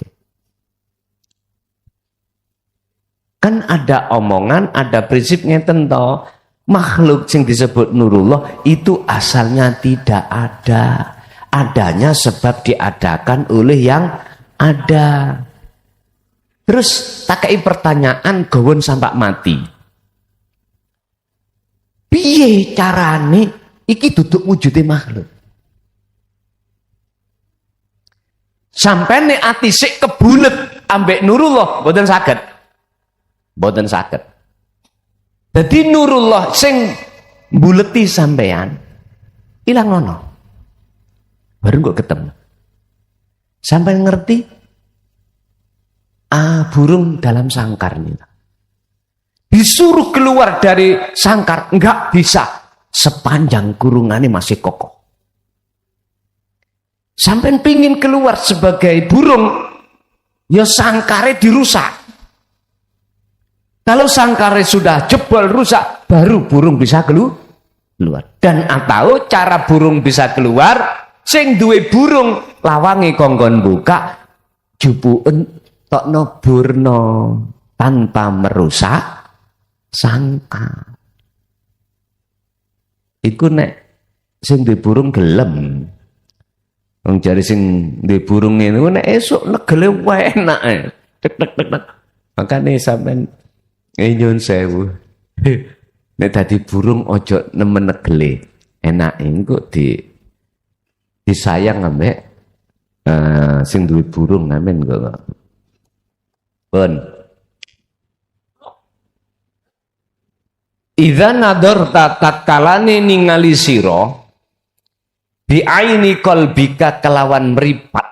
C: Kan ada omongan, ada prinsip ngeten to. Makhluk sing disebut nurullah itu asalnya tidak ada. Adanya sebab diadakan oleh yang ada. Terus takai pertanyaan gawon sampai mati. Piye carane iki duduk wujudnya makhluk? Sampai nek ati sik kebulet ambek nurullah mboten saged. Mboten saged. Dadi nurullah sing mbuleti sampean ilang ngono. Baru kok ketemu. Sampai ngerti burung dalam sangkar nih. Disuruh keluar dari sangkar enggak bisa sepanjang kurungannya masih kokoh. Sampai pingin keluar sebagai burung, ya sangkarnya dirusak. Kalau sangkarnya sudah jebol rusak, baru burung bisa keluar. Dan atau cara burung bisa keluar, sing duwe burung lawange kongkon buka, jupuken tokno burno tanpa merusak sangkar. Iku nek sing duwe burung gelem. Wong jare sing duwe burung ngene nek esuk negele enak. Tek tek tek tek. Makane sampean nyun sewu. Nek dadi burung ojo nemen negele. Enake engko disayang ambek sing duwe burung ngamen kok. Pun. Idza nadarta tatkalane ningali sira bi aini qalbika kelawan mripat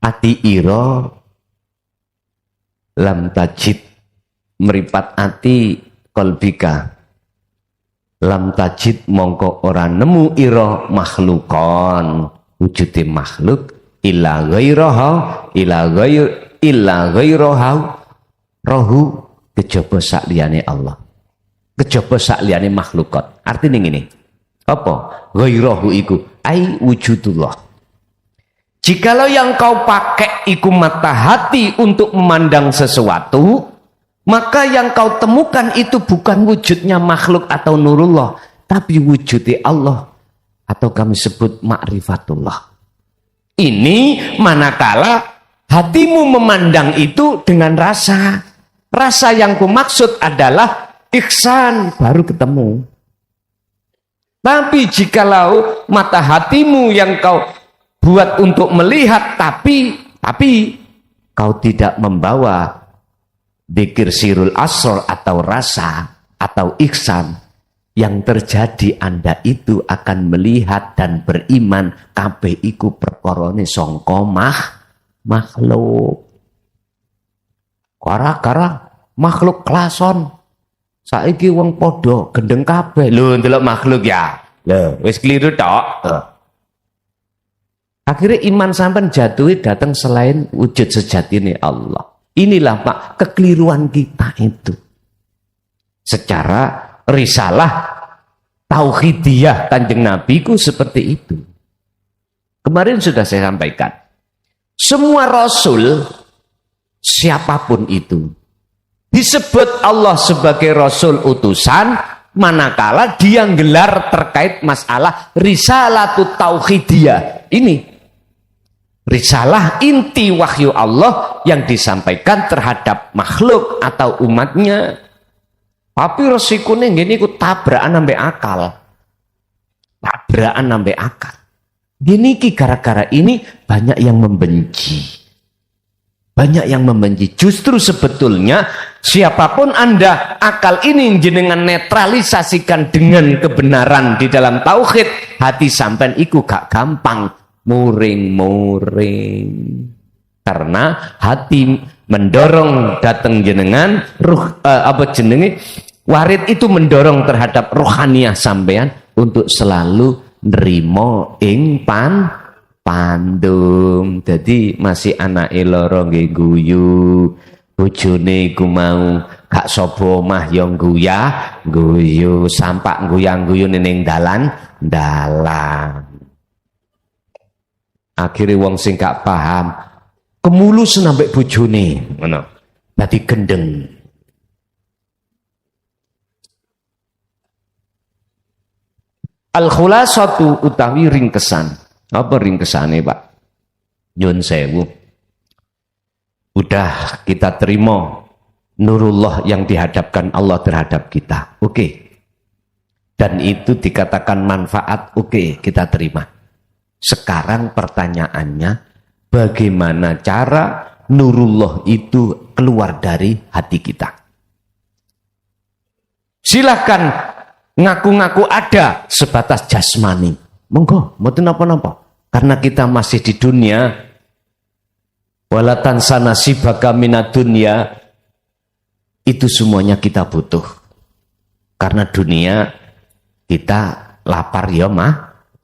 C: ati ira lam tajid mripat ati qalbika lam tajid mongko ora nemu ira makhlukon wujude makhluk illa ghairaha rohu kejaba sak liyane Allah. Kejaba sak liyane makhlukot. Artine ngene. Apa? Ghairahu iku ai wujudullah. Jikalau yang kau pakai iku mata hati untuk memandang sesuatu, maka yang kau temukan itu bukan wujudnya makhluk atau nurullah, tapi wujudnya Allah atau kami sebut ma'rifatullah. Ini manakala hatimu memandang itu dengan rasa. Rasa yang kumaksud adalah ihsan, baru ketemu. Tapi jikalau mata hatimu yang kau buat untuk melihat, tapi kau tidak membawa dzikir sirul asrar atau rasa atau ihsan, yang terjadi Anda itu akan melihat dan beriman kabeh iku perkorone sangka makhluk. Gara-gara makhluk klason. Saiki wong padha gendeng kabeh. Lho ndelok makhluk ya. Lho wis keliru tok. Akhirnya iman sampean jatuhi datang selain wujud sejatine Allah. Inilah Pak kekeliruan kita itu. Secara risalah tauhidiyah Kanjeng Nabi ku seperti itu. Kemarin sudah saya sampaikan. Semua rasul siapapun itu disebut Allah sebagai rasul utusan manakala dia gelar terkait masalah risalatut tauhidiyah. Ini risalah inti wahyu Allah yang disampaikan terhadap makhluk atau umatnya. Tapi resikonya gini ku tabrakan sampai akal. Tabrakan sampai akal. Gini ki gara-gara ini banyak yang membenci. Banyak yang membenci. Justru sebetulnya siapapun Anda akal ini jenengan netralisasikan dengan kebenaran di dalam tauhid, hati sampean iku gak gampang muring-muring. Karena hati mendorong datang jenengan warid itu mendorong terhadap rohaniah sampean untuk selalu nrimo ing pandum. Jadi masih anak loro nggih guyu, bojone iku mau gak sapa omah ya guyu, sampak guyang-guyu ning dalan. Akhire wong sing gak paham kemulus sampai bojone ngono. Dadi gendeng. Al-khulasatu utawi ringkesan. Apa ringkesane, Pak? Nyun sewu. Udah kita terima nurullah yang dihadapkan Allah terhadap kita. Oke. Dan itu dikatakan manfaat. Oke, kita terima. Sekarang pertanyaannya, bagaimana cara nurullah itu keluar dari hati kita? Silahkan ngaku-ngaku ada sebatas jasmani. Monggo, mboten napa-napa. Karena kita masih di dunia. Walatan sana sibaka minad dunya. Itu semuanya kita butuh. Karena dunia kita lapar ya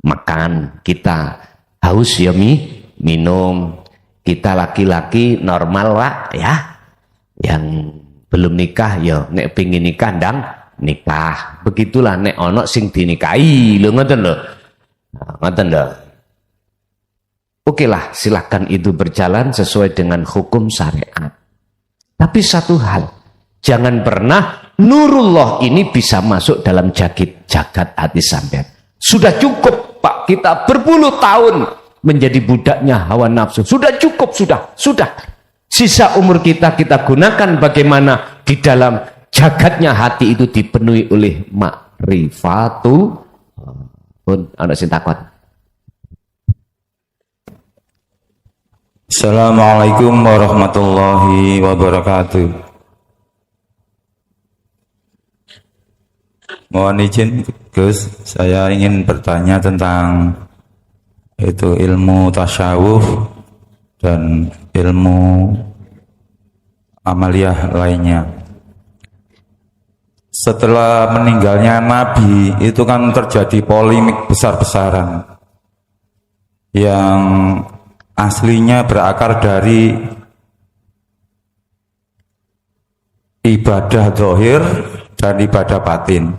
C: makan, kita haus ya minum. Kita laki-laki normal Pak ya. Yang belum nikah ya nek pengin nikah ndang nikah. Begitulah nek ono sing dinikahi lho ngoten lho. Ngoten lho. Oke lah, silahkan itu berjalan sesuai dengan hukum syariat. Tapi satu hal, jangan pernah nurullah ini bisa masuk dalam jagat hati sampean. Sudah cukup Pak, kita berpuluh tahun menjadi budaknya hawa nafsu. Sudah cukup, sudah. Sisa umur kita gunakan bagaimana di dalam jagatnya hati itu dipenuhi oleh makrifatu. Pun ana sing takon.
D: Assalamualaikum warahmatullahi wabarakatuh. Mohon izin Gus, saya ingin bertanya tentang itu ilmu tasawuf dan ilmu amaliyah lainnya. Setelah meninggalnya Nabi itu kan terjadi polemik besar-besaran yang aslinya berakar dari ibadah zahir dan ibadah batin.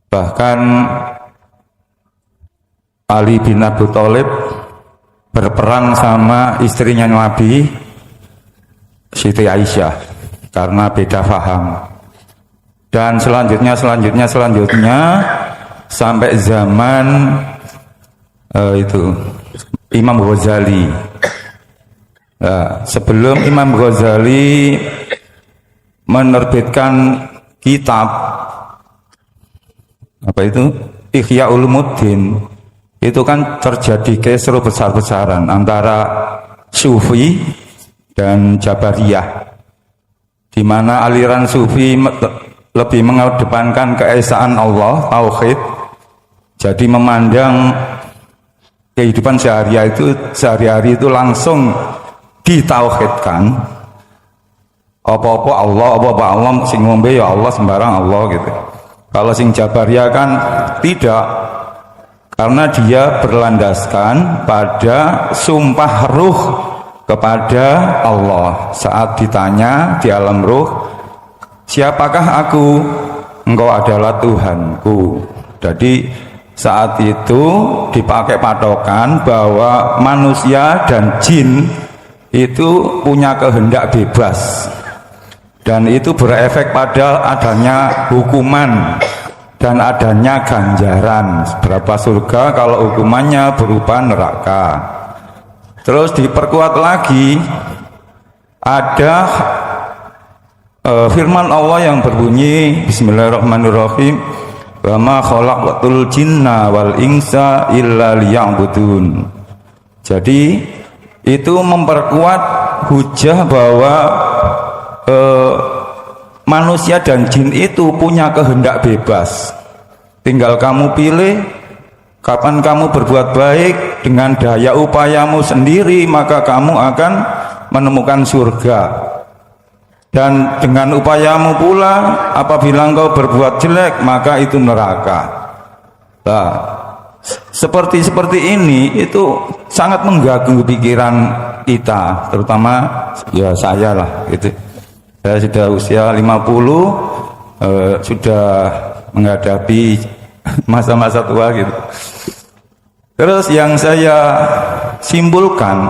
D: Bahkan Ali bin Abi Thalib berperang sama istrinya Nabi Siti Aisyah karena beda paham. Dan selanjutnya sampai zaman itu Imam Ghazali. Nah, sebelum Imam Ghazali menerbitkan kitab apa itu Ihya Ulumuddin, itu kan terjadi kisruh besar-besaran antara Sufi dan Jabariyah, di mana aliran Sufi lebih mengedepankan keesaan Allah, tauhid. Jadi memandang kehidupan sehari-hari itu langsung ditauhidkan. Apa-apa Allah, apa-apa Allah, sing ngombe ya Allah, sembarang Allah gitu. Kalau sing Jabariyah kan tidak, karena dia berlandaskan pada sumpah ruh kepada Allah. Saat ditanya di alam ruh, siapakah aku? Engkau adalah Tuhanku. Jadi saat itu dipakai patokan bahwa manusia dan jin itu punya kehendak bebas, dan itu berefek pada adanya hukuman dan adanya ganjaran berapa surga kalau hukumannya berupa neraka. Terus diperkuat lagi ada firman Allah yang berbunyi Bismillahirrahmanirrahim, wa ma khalaqatul jinna wal insa illa liya'budun. Jadi itu memperkuat hujah bahwa manusia dan jin itu punya kehendak bebas. Tinggal kamu pilih kapan kamu berbuat baik dengan daya upayamu sendiri, maka kamu akan menemukan surga. Dan dengan upayamu pula apabila engkau berbuat jelek, maka itu neraka. Nah, seperti ini itu sangat mengganggu pikiran kita, terutama ya saya lah gitu. Saya sudah usia 50, sudah menghadapi masa-masa tua gitu. Terus yang saya simpulkan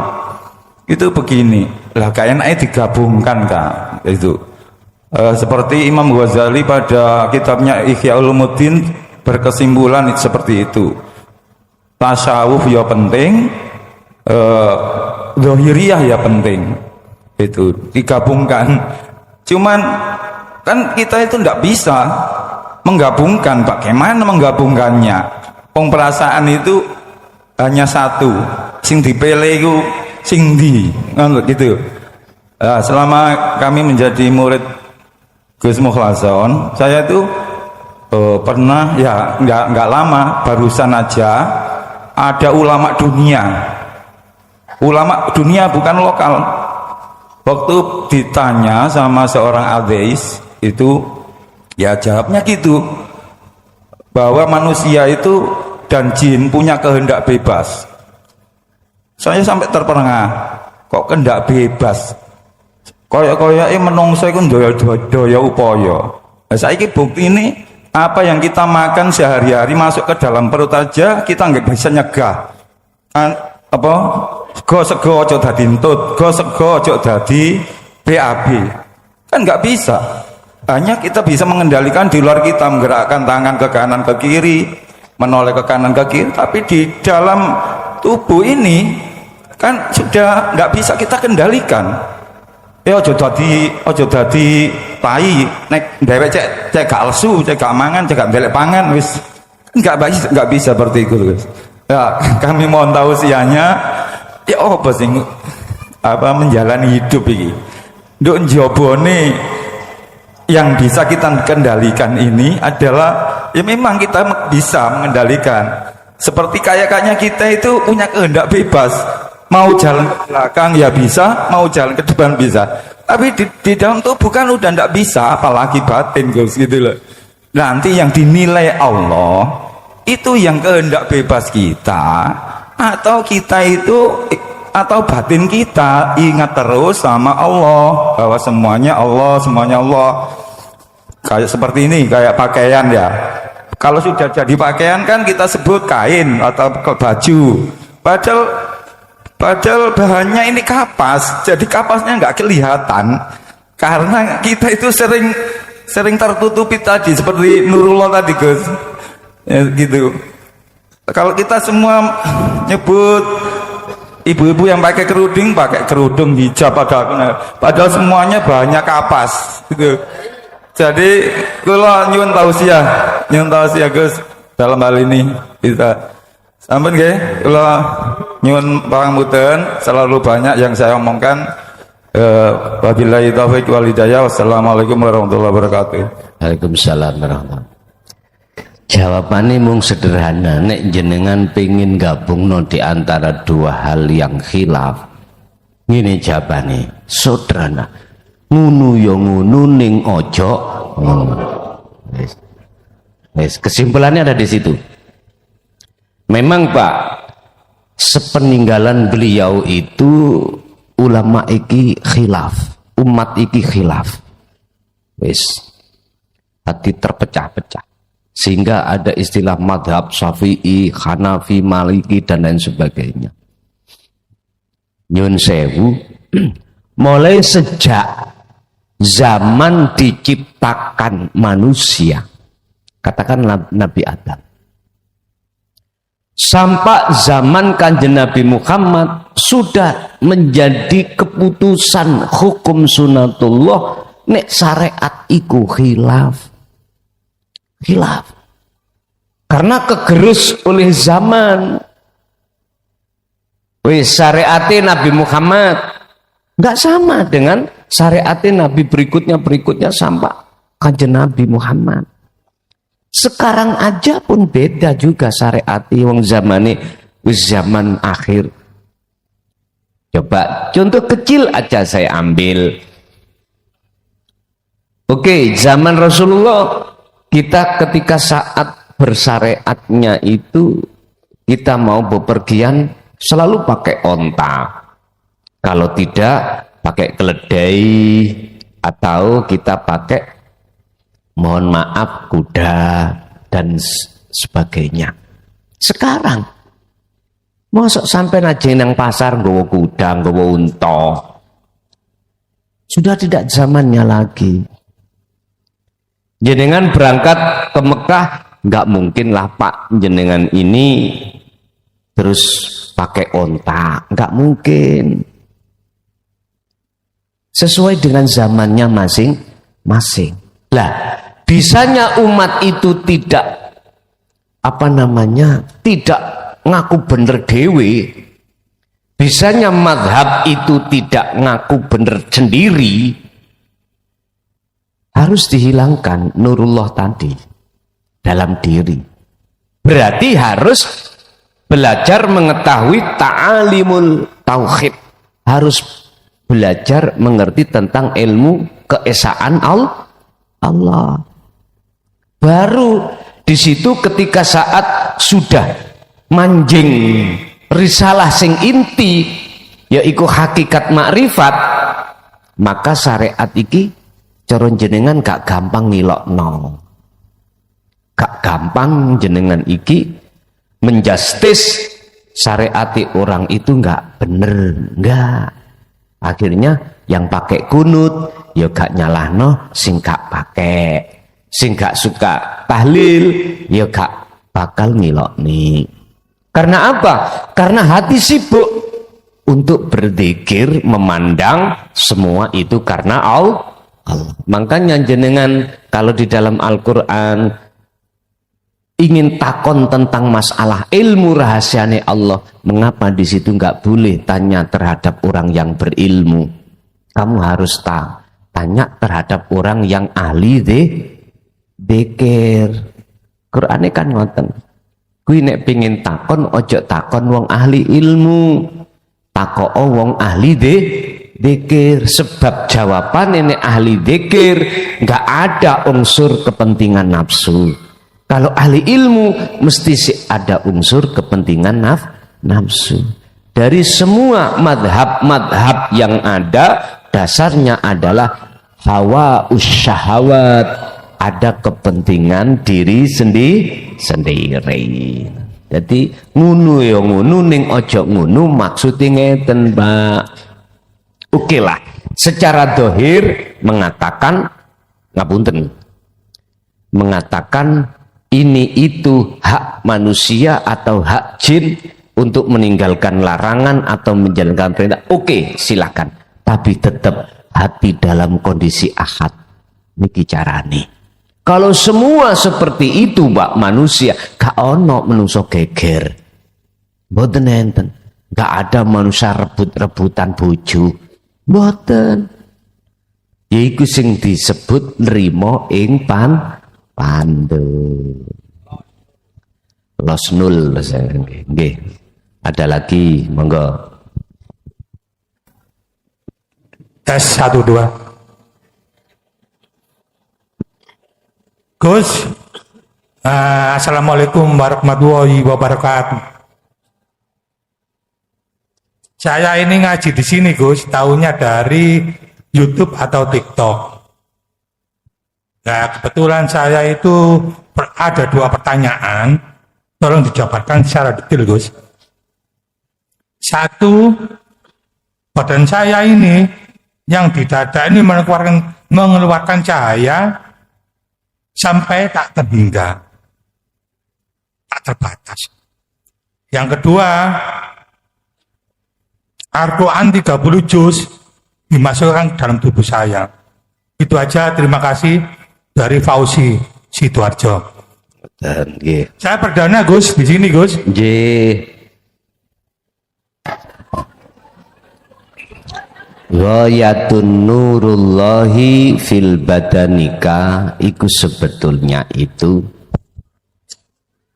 D: itu begini, lah kayaknya digabungkan Kak, itu seperti Imam Ghazali pada kitabnya Ihya Ulumuddin berkesimpulan seperti itu. Tasawuf ya penting, zahiriyah ya penting, itu digabungkan. Cuman kan kita itu tidak bisa menggabungkan. Bagaimana menggabungkannya? Perasaan itu hanya satu, sing dipilih itu sing di gitu. Nah, selama kami menjadi murid Gus Mukhlason, saya itu pernah ya nggak lama, barusan aja ada ulama dunia bukan lokal. Waktu ditanya sama seorang ateis itu, ya jawabnya gitu, bahwa manusia itu dan jin punya kehendak bebas. Saya sampai terperangah, kok kehendak bebas? Koyok-koyoknya menungso iku daya upaya. Nah, saiki bukti ini apa yang kita makan sehari-hari masuk ke dalam perut aja kita nggak bisa nyegah. Apa? Sego ojo dadi entut, sego ojo dadi BAB. Kan nggak bisa. Hanya kita bisa mengendalikan di luar kita, menggerakkan tangan ke kanan ke kiri, menoleh ke kanan ke kiri, tapi di dalam tubuh ini kan sudah nggak bisa kita kendalikan. Ojo dadi tai nek dhewek cek gak lesu, cek gak mangan, cek gak ndelek pangan wis nggak bisa seperti itu guys. Ya, kami mohon tausiahnya ya apa sing menjalani hidup ini. Nduk njobone yang bisa kita kendalikan ini adalah ya memang kita bisa mengendalikan. Seperti kayaknya kita itu punya kehendak bebas. Mau jalan ke belakang ya bisa, mau jalan ke depan bisa. Tapi di dalam tubuh kan udah ndak bisa, apalagi batin Gus gitu loh. Nanti yang dinilai Allah itu yang kehendak bebas kita, atau kita itu, atau batin kita ingat terus sama Allah, bahwa semuanya Allah. Kayak seperti ini, kayak pakaian ya. Kalau sudah jadi pakaian kan kita sebut kain atau baju. Padahal bahannya ini kapas, jadi kapasnya nggak kelihatan karena kita itu sering tertutupi tadi seperti Nurullah tadi Gus, ya, gitu. Kalau kita semua nyebut ibu-ibu yang pakai kerudung hijab padahal semuanya bahannya kapas, gitu. Jadi kalau nyuwun tausiah Gus dalam hal ini kita. Sampun nggih, kula nyuwun pangapunten selalu banyak yang saya omongkan. Wabillahi taufiq wal hidayah. Wassalamualaikum warahmatullahi wabarakatuh.
C: Waalaikumsalam warahmatullahi wabarakatuh. Jawabannya mung sederhana, nek jenengan pengin gabungno di antara dua hal yang khilaf. Ini jawabannya sederhana. Ngunu ya ngunu ning ojo ngono. Wes, kesimpulannya ada di situ. Memang Pak, sepeninggalan beliau itu ulama iki khilaf, umat iki khilaf. Wes, hati terpecah-pecah. Sehingga ada istilah madhab Syafi'i, Hanafi, Maliki dan lain sebagainya. Nyun sewu, mulai sejak zaman diciptakan manusia, katakan Nabi Adam, sampai zaman Kanjeng Nabi Muhammad sudah menjadi keputusan hukum sunatullah nek syariat iku khilaf karena kegerus oleh zaman. Wis syariate Nabi Muhammad nggak sama dengan syariate Nabi berikutnya sampai Kanjeng Nabi Muhammad. Sekarang aja pun beda juga syariati wong zamane wis zaman akhir. Coba contoh kecil aja saya ambil. Oke, zaman Rasulullah kita ketika saat bersyariatnya itu kita mau bepergian selalu pakai onta. Kalau tidak pakai keledai atau kita pakai mohon maaf kuda dan sebagainya. Sekarang mosok sampai aja nang pasar nggawa kuda, nggawa unta. Sudah tidak zamannya lagi. Jenengan berangkat ke Mekah nggak mungkin lah Pak jenengan ini terus pakai onta, nggak mungkin. Sesuai dengan zamannya masing-masing. Lah, bisanya umat itu tidak tidak ngaku bener dewe. Bisanya madhab itu tidak ngaku bener sendiri. Harus dihilangkan nurullah tadi dalam diri. Berarti harus belajar mengetahui ta'alimul tauhid, harus belajar mengerti tentang ilmu keesaan Allah. Baru di situ ketika saat sudah manjing risalah sing inti yaiku hakikat makrifat, maka syariat iki coron jenengan gak gampang ngilokno. Gak gampang jenengan iki menjustis syariati orang itu nggak bener, nggak. Akhirnya yang pakai kunut ya gak nyalahno sing gak pakai, sing gak suka tahlil ya gak bakal ngilokni. Karena apa? Karena hati sibuk untuk berzikir, memandang semua itu karena Allah. Makanya jenengan kalau di dalam Al-Quran ingin takon tentang masalah ilmu rahasianya Allah, mengapa di situ nggak boleh tanya terhadap orang yang berilmu? Kamu harus tanya terhadap orang yang ahli dzikir. Qur'ane kan ngoten. Kuwi nek pengin takon ojo takon wong ahli ilmu, takoo wong ahli dzikir. Sebab jawaban nek ahli dzikir nggak ada unsur kepentingan nafsu. Kalau ahli ilmu mesti ada unsur kepentingan nafsu. Dari semua madhab yang ada, dasarnya adalah hawa usyahawat, ada kepentingan diri sendiri. Jadi ngunu ya ngunu ning ojo ngunu maksudnya ngeten Mbak. Oke lah, secara dohir mengatakan ngapunten, mengatakan ini itu hak manusia atau hak jin untuk meninggalkan larangan atau menjalankan perintah. Oke, silakan. Tapi tetap hati dalam kondisi ahad. Niki carane. Kalau semua seperti itu, Mbak, manusia, gak ono menungso geger. Mboten enten. Gak ada manusia rebut-rebutan bojo. Mboten. Yaiku sing disebut nrimo ing pandu. Los nul nggih. Ada lagi, monggo.
A: Tes 1 2. Gus, Assalamualaikum warahmatullahi wabarakatuh. Saya ini ngaji di sini Gus, taunya dari YouTube atau TikTok. Nah, kebetulan saya itu ada 2 pertanyaan, tolong dijabarkan secara detail Gus. 1, badan saya ini yang di dada ini mengeluarkan cahaya sampai tak terhingga, tak terbatas. Yang kedua, Al-Quran 30 juz dimasukkan dalam tubuh saya. Itu aja, terima kasih dari Fauzi Sidoarjo.
C: Dan nggih.
A: Saya perdana Gus di sini Gus.
C: Nggih. Ghayatun nurullahi fil badanika, iku sebetulnya itu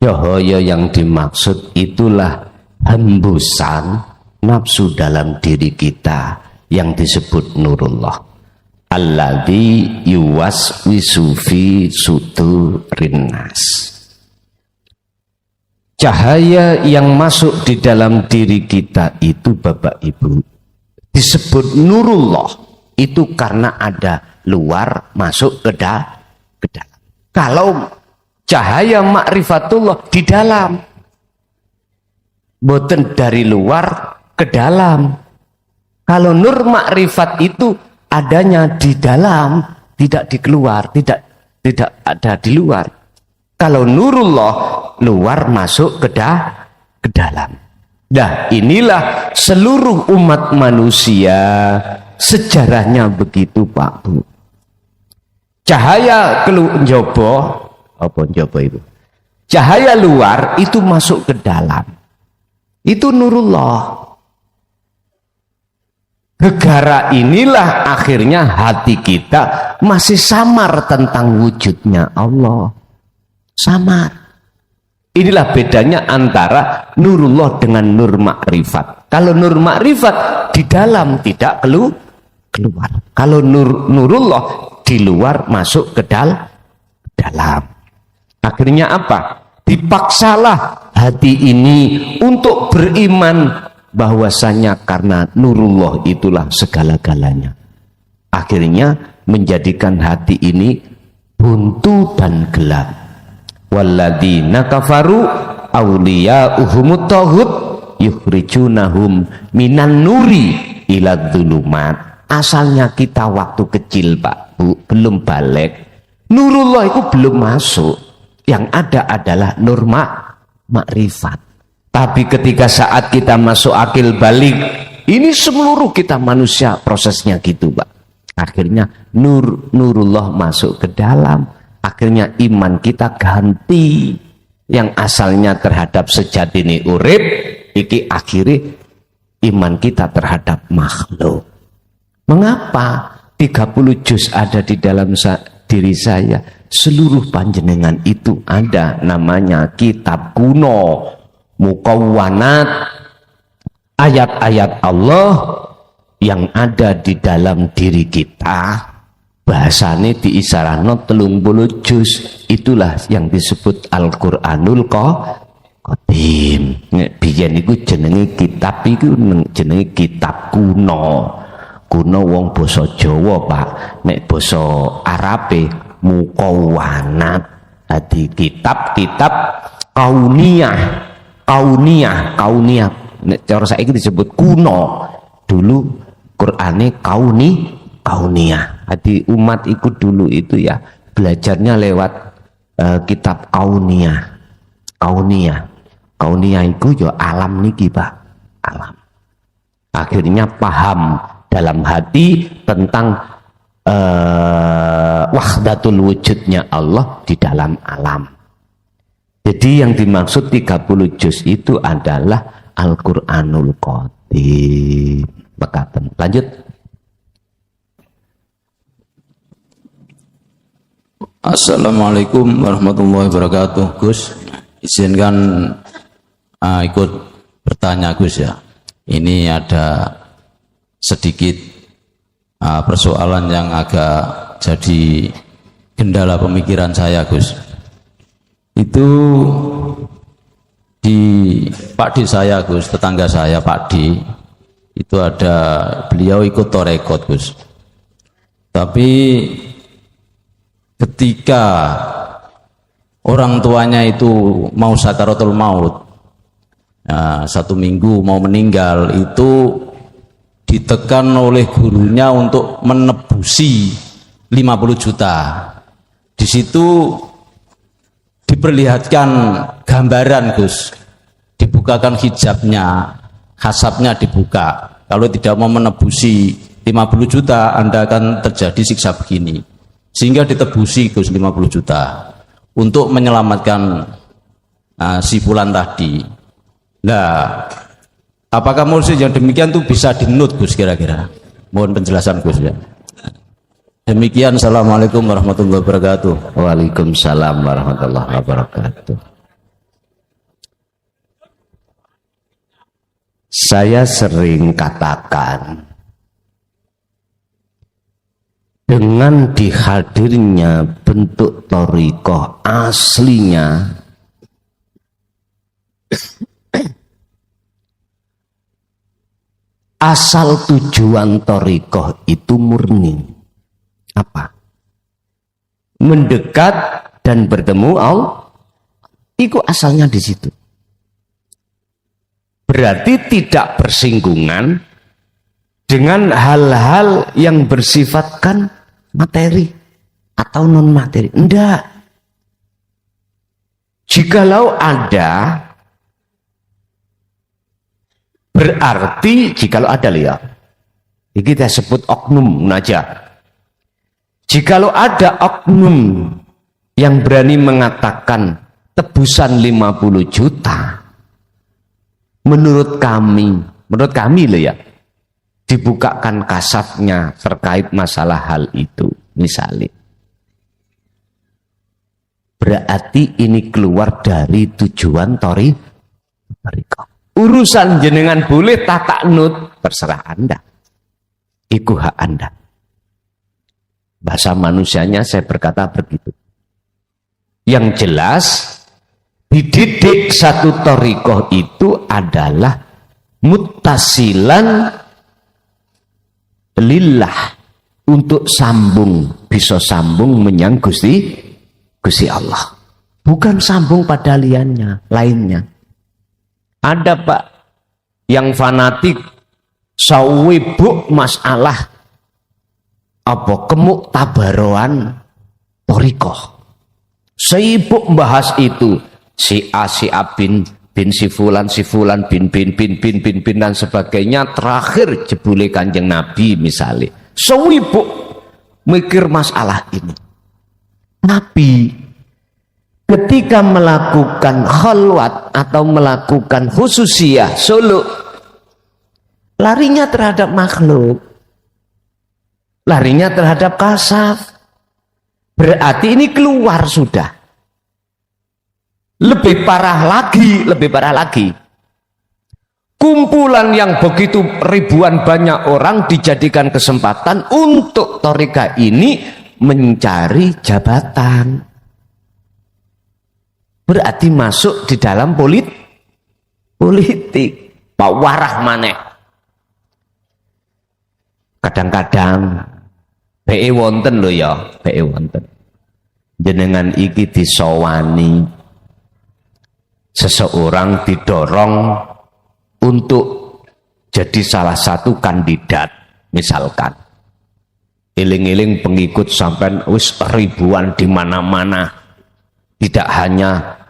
C: cahaya yang dimaksud itulah hembusan nafsu dalam diri kita yang disebut nurullah, alladzi yuwaswisu fi sudurin nas. Cahaya yang masuk di dalam diri kita itu Bapak Ibu disebut nurullah, itu karena ada luar masuk ke dalam. Kalau cahaya ma'rifatullah di dalam, boten dari luar ke dalam. Kalau nur makrifat itu adanya di dalam, tidak di keluar, tidak ada di luar. Kalau nurullah luar masuk ke dalam. Nah, inilah seluruh umat manusia, sejarahnya begitu Pak Bu. Cahaya njobo, apa njobo itu? Cahaya luar itu masuk ke dalam. Itu nurullah. Gegara inilah akhirnya hati kita masih samar tentang wujudnya Allah. Samar. Inilah bedanya antara nurullah dengan nur makrifat. Kalau nur makrifat di dalam tidak keluar. Kalau nurullah di luar masuk ke dalam. Akhirnya apa? Dipaksalah hati ini untuk beriman bahwasanya karena nurullah itulah segala-galanya. Akhirnya menjadikan hati ini buntu dan gelap. Walladzina kafaru awliya'uhumut taghut yukhrijunahum minan nuri ila dzulumat. Asalnya kita waktu kecil Pak Bu, belum balik, nurullah itu belum masuk. Yang ada adalah nur makrifat. Tapi ketika saat kita masuk akil balik, ini seluruh kita manusia prosesnya gitu Pak. Akhirnya nurullah masuk ke dalam. Akhirnya iman kita ganti. Yang asalnya terhadap sejatine urip, iki akhirnya iman kita terhadap makhluk. Mengapa 30 juz ada di dalam diri saya? Seluruh panjenengan itu ada namanya kitab kuno, mukawwanat, ayat-ayat Allah yang ada di dalam diri kita. Bahasane diisarahno 30 juz, itulah yang disebut Al-Qur'anul Qadim. Nek biyen iku jenenge kitab iku jenenge kitab kuno. Kuno wong basa Jawa, Pak. Nek basa Arabe mukawwanat. Dadi kitab-kitab kauniyah. Nek cara saiki disebut kuno. Dulu Qur'ane kauniyah. Hati umat ikut dulu itu ya belajarnya lewat kitab kauniyah. Kauniyah itu ya alam niki Pak, alam. Akhirnya paham dalam hati tentang wahdatul wujudnya Allah di dalam alam. Jadi yang dimaksud 30 juz itu adalah Al-Qur'anul Qadim. Mekaten. Lanjut.
E: Assalamualaikum warahmatullahi wabarakatuh. Gus, izinkan ikut bertanya Gus ya. Ini ada sedikit persoalan yang agak jadi kendala pemikiran saya, Gus. Itu di Pak D saya, Gus, tetangga saya Pak D, itu ada beliau ikut torekot, Gus. Tapi ketika orang tuanya itu mau sakaratul maut, nah, 1 minggu mau meninggal, itu ditekan oleh gurunya untuk menebusi 50 juta. Di situ diperlihatkan gambaran, Gus, dibukakan hijabnya, khasabnya dibuka. Kalau tidak mau menebusi 50 juta, Anda akan terjadi siksa begini. Sehingga ditebusi, Gus, 50 juta untuk menyelamatkan si fulan tadi. Nah, apakah mursyid yang demikian itu bisa dinut, Gus, kira-kira? Mohon penjelasan, Gus, ya. Demikian, assalamualaikum warahmatullahi wabarakatuh.
C: Waalaikumsalam warahmatullahi wabarakatuh. Saya sering katakan, dengan dihadirnya bentuk thariqah aslinya, asal tujuan thariqah itu murni. Apa? Mendekat dan bertemu Allah. Itu asalnya di situ. Berarti tidak bersinggungan dengan hal-hal yang bersifatkan materi atau non materi. Enggak. Jikalau ada, berarti jikalau ada, lihat, ini kita sebut oknum aja. Jikalau ada oknum yang berani mengatakan tebusan 50 juta, menurut kami loh ya, dibukakan kasafnya terkait masalah hal itu, misalnya, berarti ini keluar dari tujuan thariqah. Urusan jenengan boleh tak nut, terserah Anda, itu hak Anda. Bahasa manusianya saya berkata begitu. Yang jelas, dididik satu thariqah itu adalah muttasilan lillah, untuk sambung, bisa sambung menyang Gusti Allah, bukan sambung pada lainnya. Ada Pak yang fanatik sawibuk masalah apa kemuktabaroan thariqah, sibuk membahas itu, si A bin si fulan bin dan sebagainya, terakhir jebule Kanjeng Nabi misalnya, sibuk mikir masalah ini. Tapi ketika melakukan khalwat atau melakukan khususiyah suluk, larinya terhadap makhluk, larinya terhadap kasaf. Berarti ini keluar sudah. Lebih parah lagi. Kumpulan yang begitu ribuan banyak orang dijadikan kesempatan untuk thariqah ini mencari jabatan. Berarti masuk di dalam politik. Pak warah maneh. Kadang-kadang BE wonten lho ya, BE wonten. Jenengan iki disowani, seseorang didorong untuk jadi salah satu kandidat, misalkan. Iling-iling pengikut sampai wis ribuan di mana-mana. Tidak hanya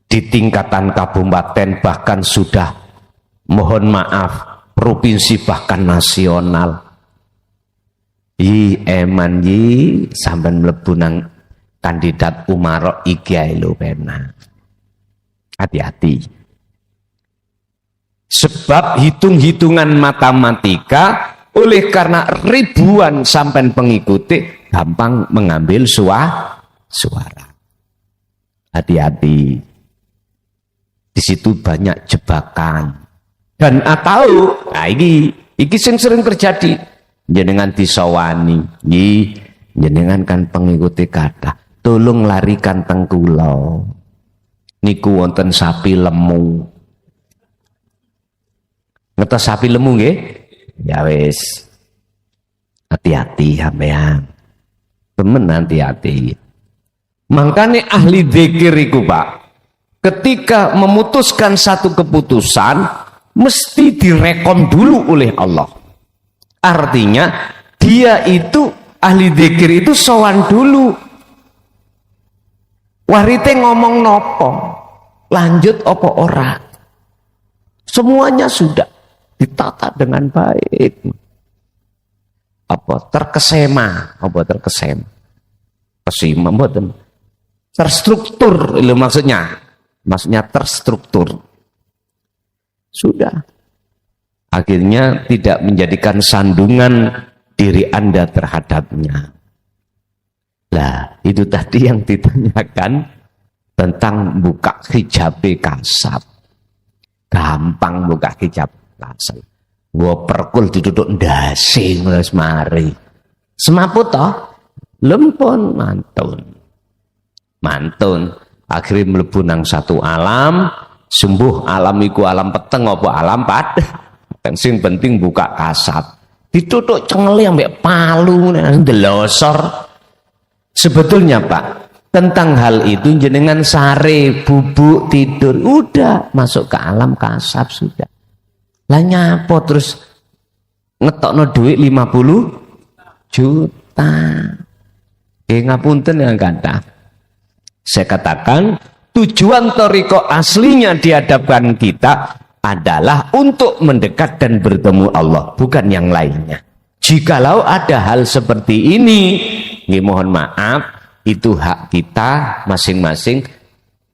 C: di tingkatan kabupaten, bahkan sudah, mohon maaf, provinsi bahkan nasional. Eman sampean mlebu nang kandidat umaro iki ae lho penak. Hati-hati. Sebab hitung-hitungan matematika, oleh karena ribuan sampean pengikuti, gampang mengambil suara. Hati-hati. Di situ banyak jebakan. Dan atau, nah iki sing sering terjadi. Jenengan disowani, jenengan kan pengikuti kata tolong larikan teng kula niku wonten sapi lemu. Ngertos sapi lemu nggih? Ya wis. Hati-hati sampean. Temen hati-hati. Makanya ahli dzikir iku Pak, ketika memutuskan satu keputusan mesti direkom dulu oleh Allah. Artinya dia itu ahli dzikir itu sowan dulu. Warite ngomong nopo, lanjut apa ora. Semuanya sudah ditata dengan baik. Apa terkesema, kesima mboten. Terstruktur itu maksudnya terstruktur. Sudah. Akhirnya tidak menjadikan sandungan diri Anda terhadapnya. Lah, itu tadi yang ditanyakan tentang buka hijab kasab. Gampang buka hijab kasab. Gua perkul duduk ndase wis mari. Semaput toh? Lempun mantun. Akhirnya mlebu nang satu alam, sembuh alam iku alam peteng apa alam padah. Sing penting buka kasab. Ditutuk cengeli ambek palu ndelosor. Sebetulnya Pak, tentang hal itu jenengan sare, bubuk, tidur, udah masuk ke alam kasab sudah. Lah nyapo terus ngetokno duit 50 juta. Ngapunten yang kata. Saya katakan tujuan toriko aslinya dihadapkan kita adalah untuk mendekat dan bertemu Allah, bukan yang lainnya. Jikalau ada hal seperti ini, mohon maaf, itu hak kita masing-masing,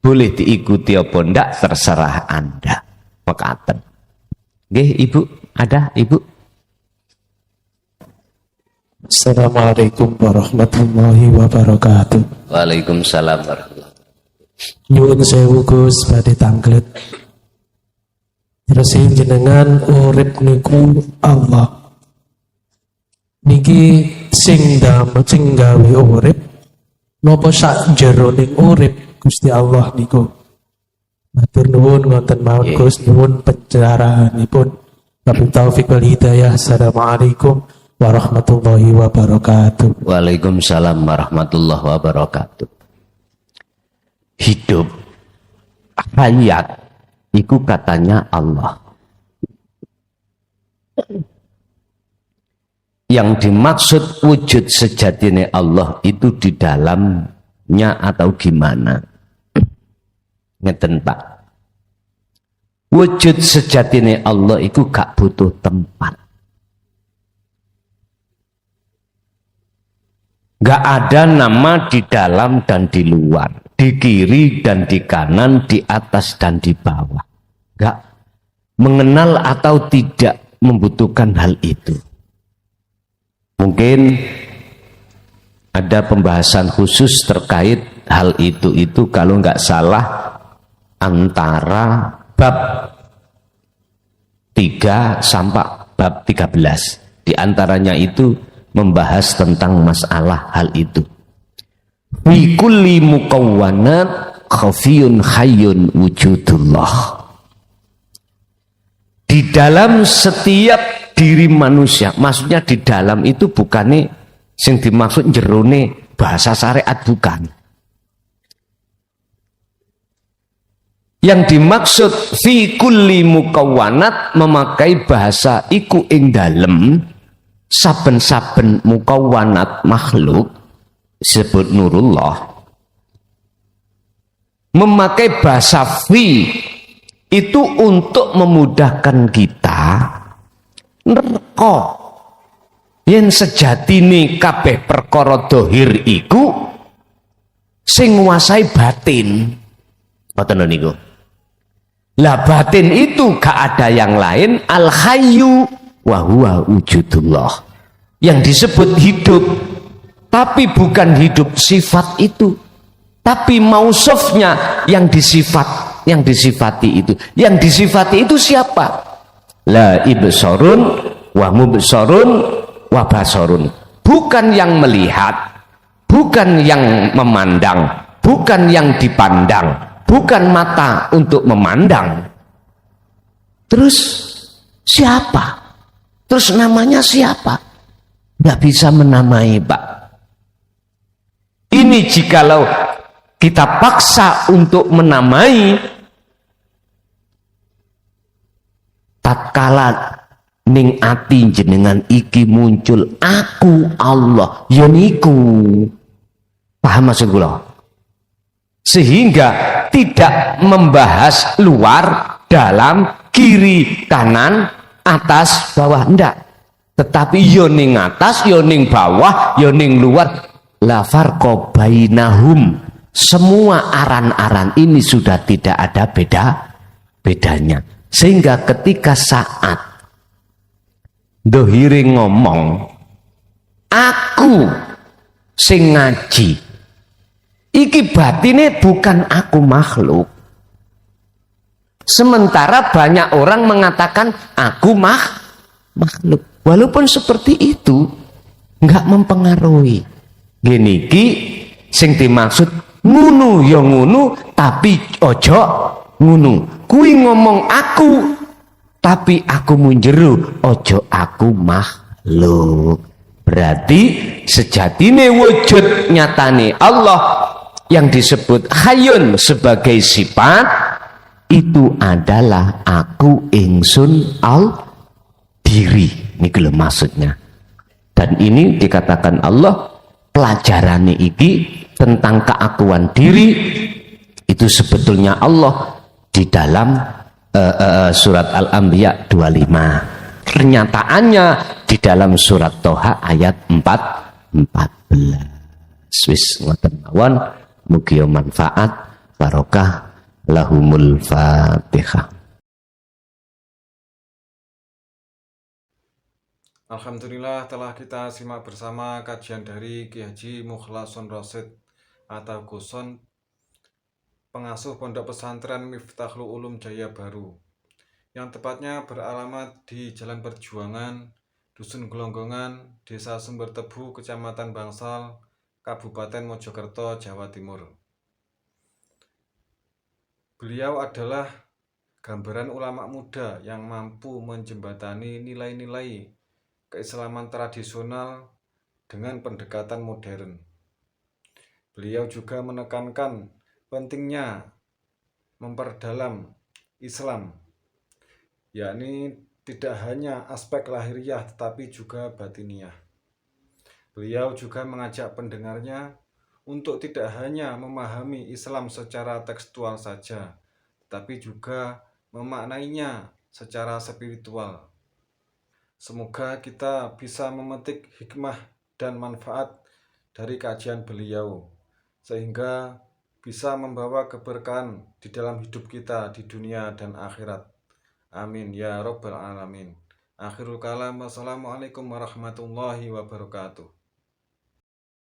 C: boleh diikuti apa enggak terserah Anda. Mekaten. Nggih, Ibu, ada Ibu?
F: Assalamualaikum warahmatullahi wabarakatuh.
C: Waalaikumsalam warahmatullahi wabarakatuh.
F: Nyuwun sewu Gus badhe tanglet. Terus jenengan urip niku Allah. Niki sing gawe urip napa sak jeroning urip Gusti Allah niku. Matur nuwun wonten mawon Gus, nyuwun pencerahanipun. Wabillahi taufiq wal hidayah. Assalamualaikum warahmatullahi wabarakatuh.
C: Waalaikumsalam warahmatullahi wabarakatuh. Hidup, hayat, itu katanya Allah. Yang dimaksud wujud sejatinya Allah itu di dalamnya atau gimana? Ngeten Pak. Wujud sejatinya Allah itu gak butuh tempat. Gak ada nama di dalam dan di luar, di kiri dan di kanan, di atas dan di bawah. Gak mengenal atau tidak membutuhkan hal itu. Mungkin ada pembahasan khusus terkait hal itu kalau nggak salah antara bab 3 sampai bab 13. Di antaranya itu membahas tentang masalah hal itu. Fi kulli mukawwanat khafiyun hayyun wujudullah. Di dalam setiap diri manusia, maksudnya di dalam itu bukannya sing dimaksud jerone bahasa syariat, bukan. Yang dimaksud fi kulli mukawwanat memakai bahasa iku ing dalem saben-saben mukawwanat makhluk disebut nurullah, memakai bahasa fi itu untuk memudahkan kita nerko yen sejatine kabeh perkara dohir iku sing nguasai batin. Ngoten niku. Lah batin itu gak ada yang lain, al hayyu wa huwa wujudullah. Yang disebut hidup, tapi bukan hidup sifat itu, tapi mausufnya yang disifati itu. Yang disifati itu siapa? La ibsarun wa mubsarun wa basarun. bukan yang melihat, bukan yang memandang, bukan yang dipandang, bukan mata untuk memandang. Terus siapa? Terus namanya siapa? Nggak bisa menamai, Pak. Ini jikalau kita paksa untuk menamai, tatkala ning ati jenengan iki muncul aku Allah, ya niku. Paham maksud kula? Sehingga tidak membahas luar, dalam, kiri, kanan, atas, bawah, ndak. Tetapi yo ning atas, yo ning bawah, yo ning luar. La farqa bainahum. Semua aran-aran ini sudah tidak ada bedanya. Sehingga ketika saat dohiri ngomong, aku sing ngaji, iki batine bukan aku makhluk. Sementara banyak orang mengatakan aku makhluk. Walaupun seperti itu nggak mempengaruhi. Gini ki sing dimaksud ngunu ya ngunu, tapi ojo ngunu. Kui ngomong aku, tapi aku munjeru, ojo aku makhluk. Berarti sejatine wujud nyatane Allah yang disebut Hayyun sebagai sifat itu adalah aku ingsun al diri. Ini kalau maksudnya. Dan ini dikatakan Allah pelajaran iki tentang keakuan diri itu sebetulnya Allah di dalam surat Al-Anbiya 25. Kenyataannya di dalam surat Toha ayat 14. Wis ngoten mawon, mugi manfaat barokah lahumul Fatihah.
B: Alhamdulillah telah kita simak bersama kajian dari Ki Haji Mukhlason Rasyid atau Guson, pengasuh Pondok Pesantren Miftahul Ulum Jaya Baru, yang tepatnya beralamat di Jalan Perjuangan, Dusun Gelonggongan, Desa Sumber Tebu, Kecamatan Bangsal, Kabupaten Mojokerto, Jawa Timur. Beliau adalah gambaran ulama muda yang mampu menjembatani nilai-nilai keislaman tradisional dengan pendekatan modern. Beliau juga menekankan pentingnya memperdalam Islam, yakni tidak hanya aspek lahiriah tetapi juga batiniah. Beliau juga mengajak pendengarnya untuk tidak hanya memahami Islam secara tekstual saja, tetapi juga memaknainya secara spiritual. Semoga kita bisa memetik hikmah dan manfaat dari kajian beliau, sehingga bisa membawa keberkahan di dalam hidup kita di dunia dan akhirat. Amin ya Rabbal Alamin. Akhirul kalam, wassalamualaikum warahmatullahi wabarakatuh.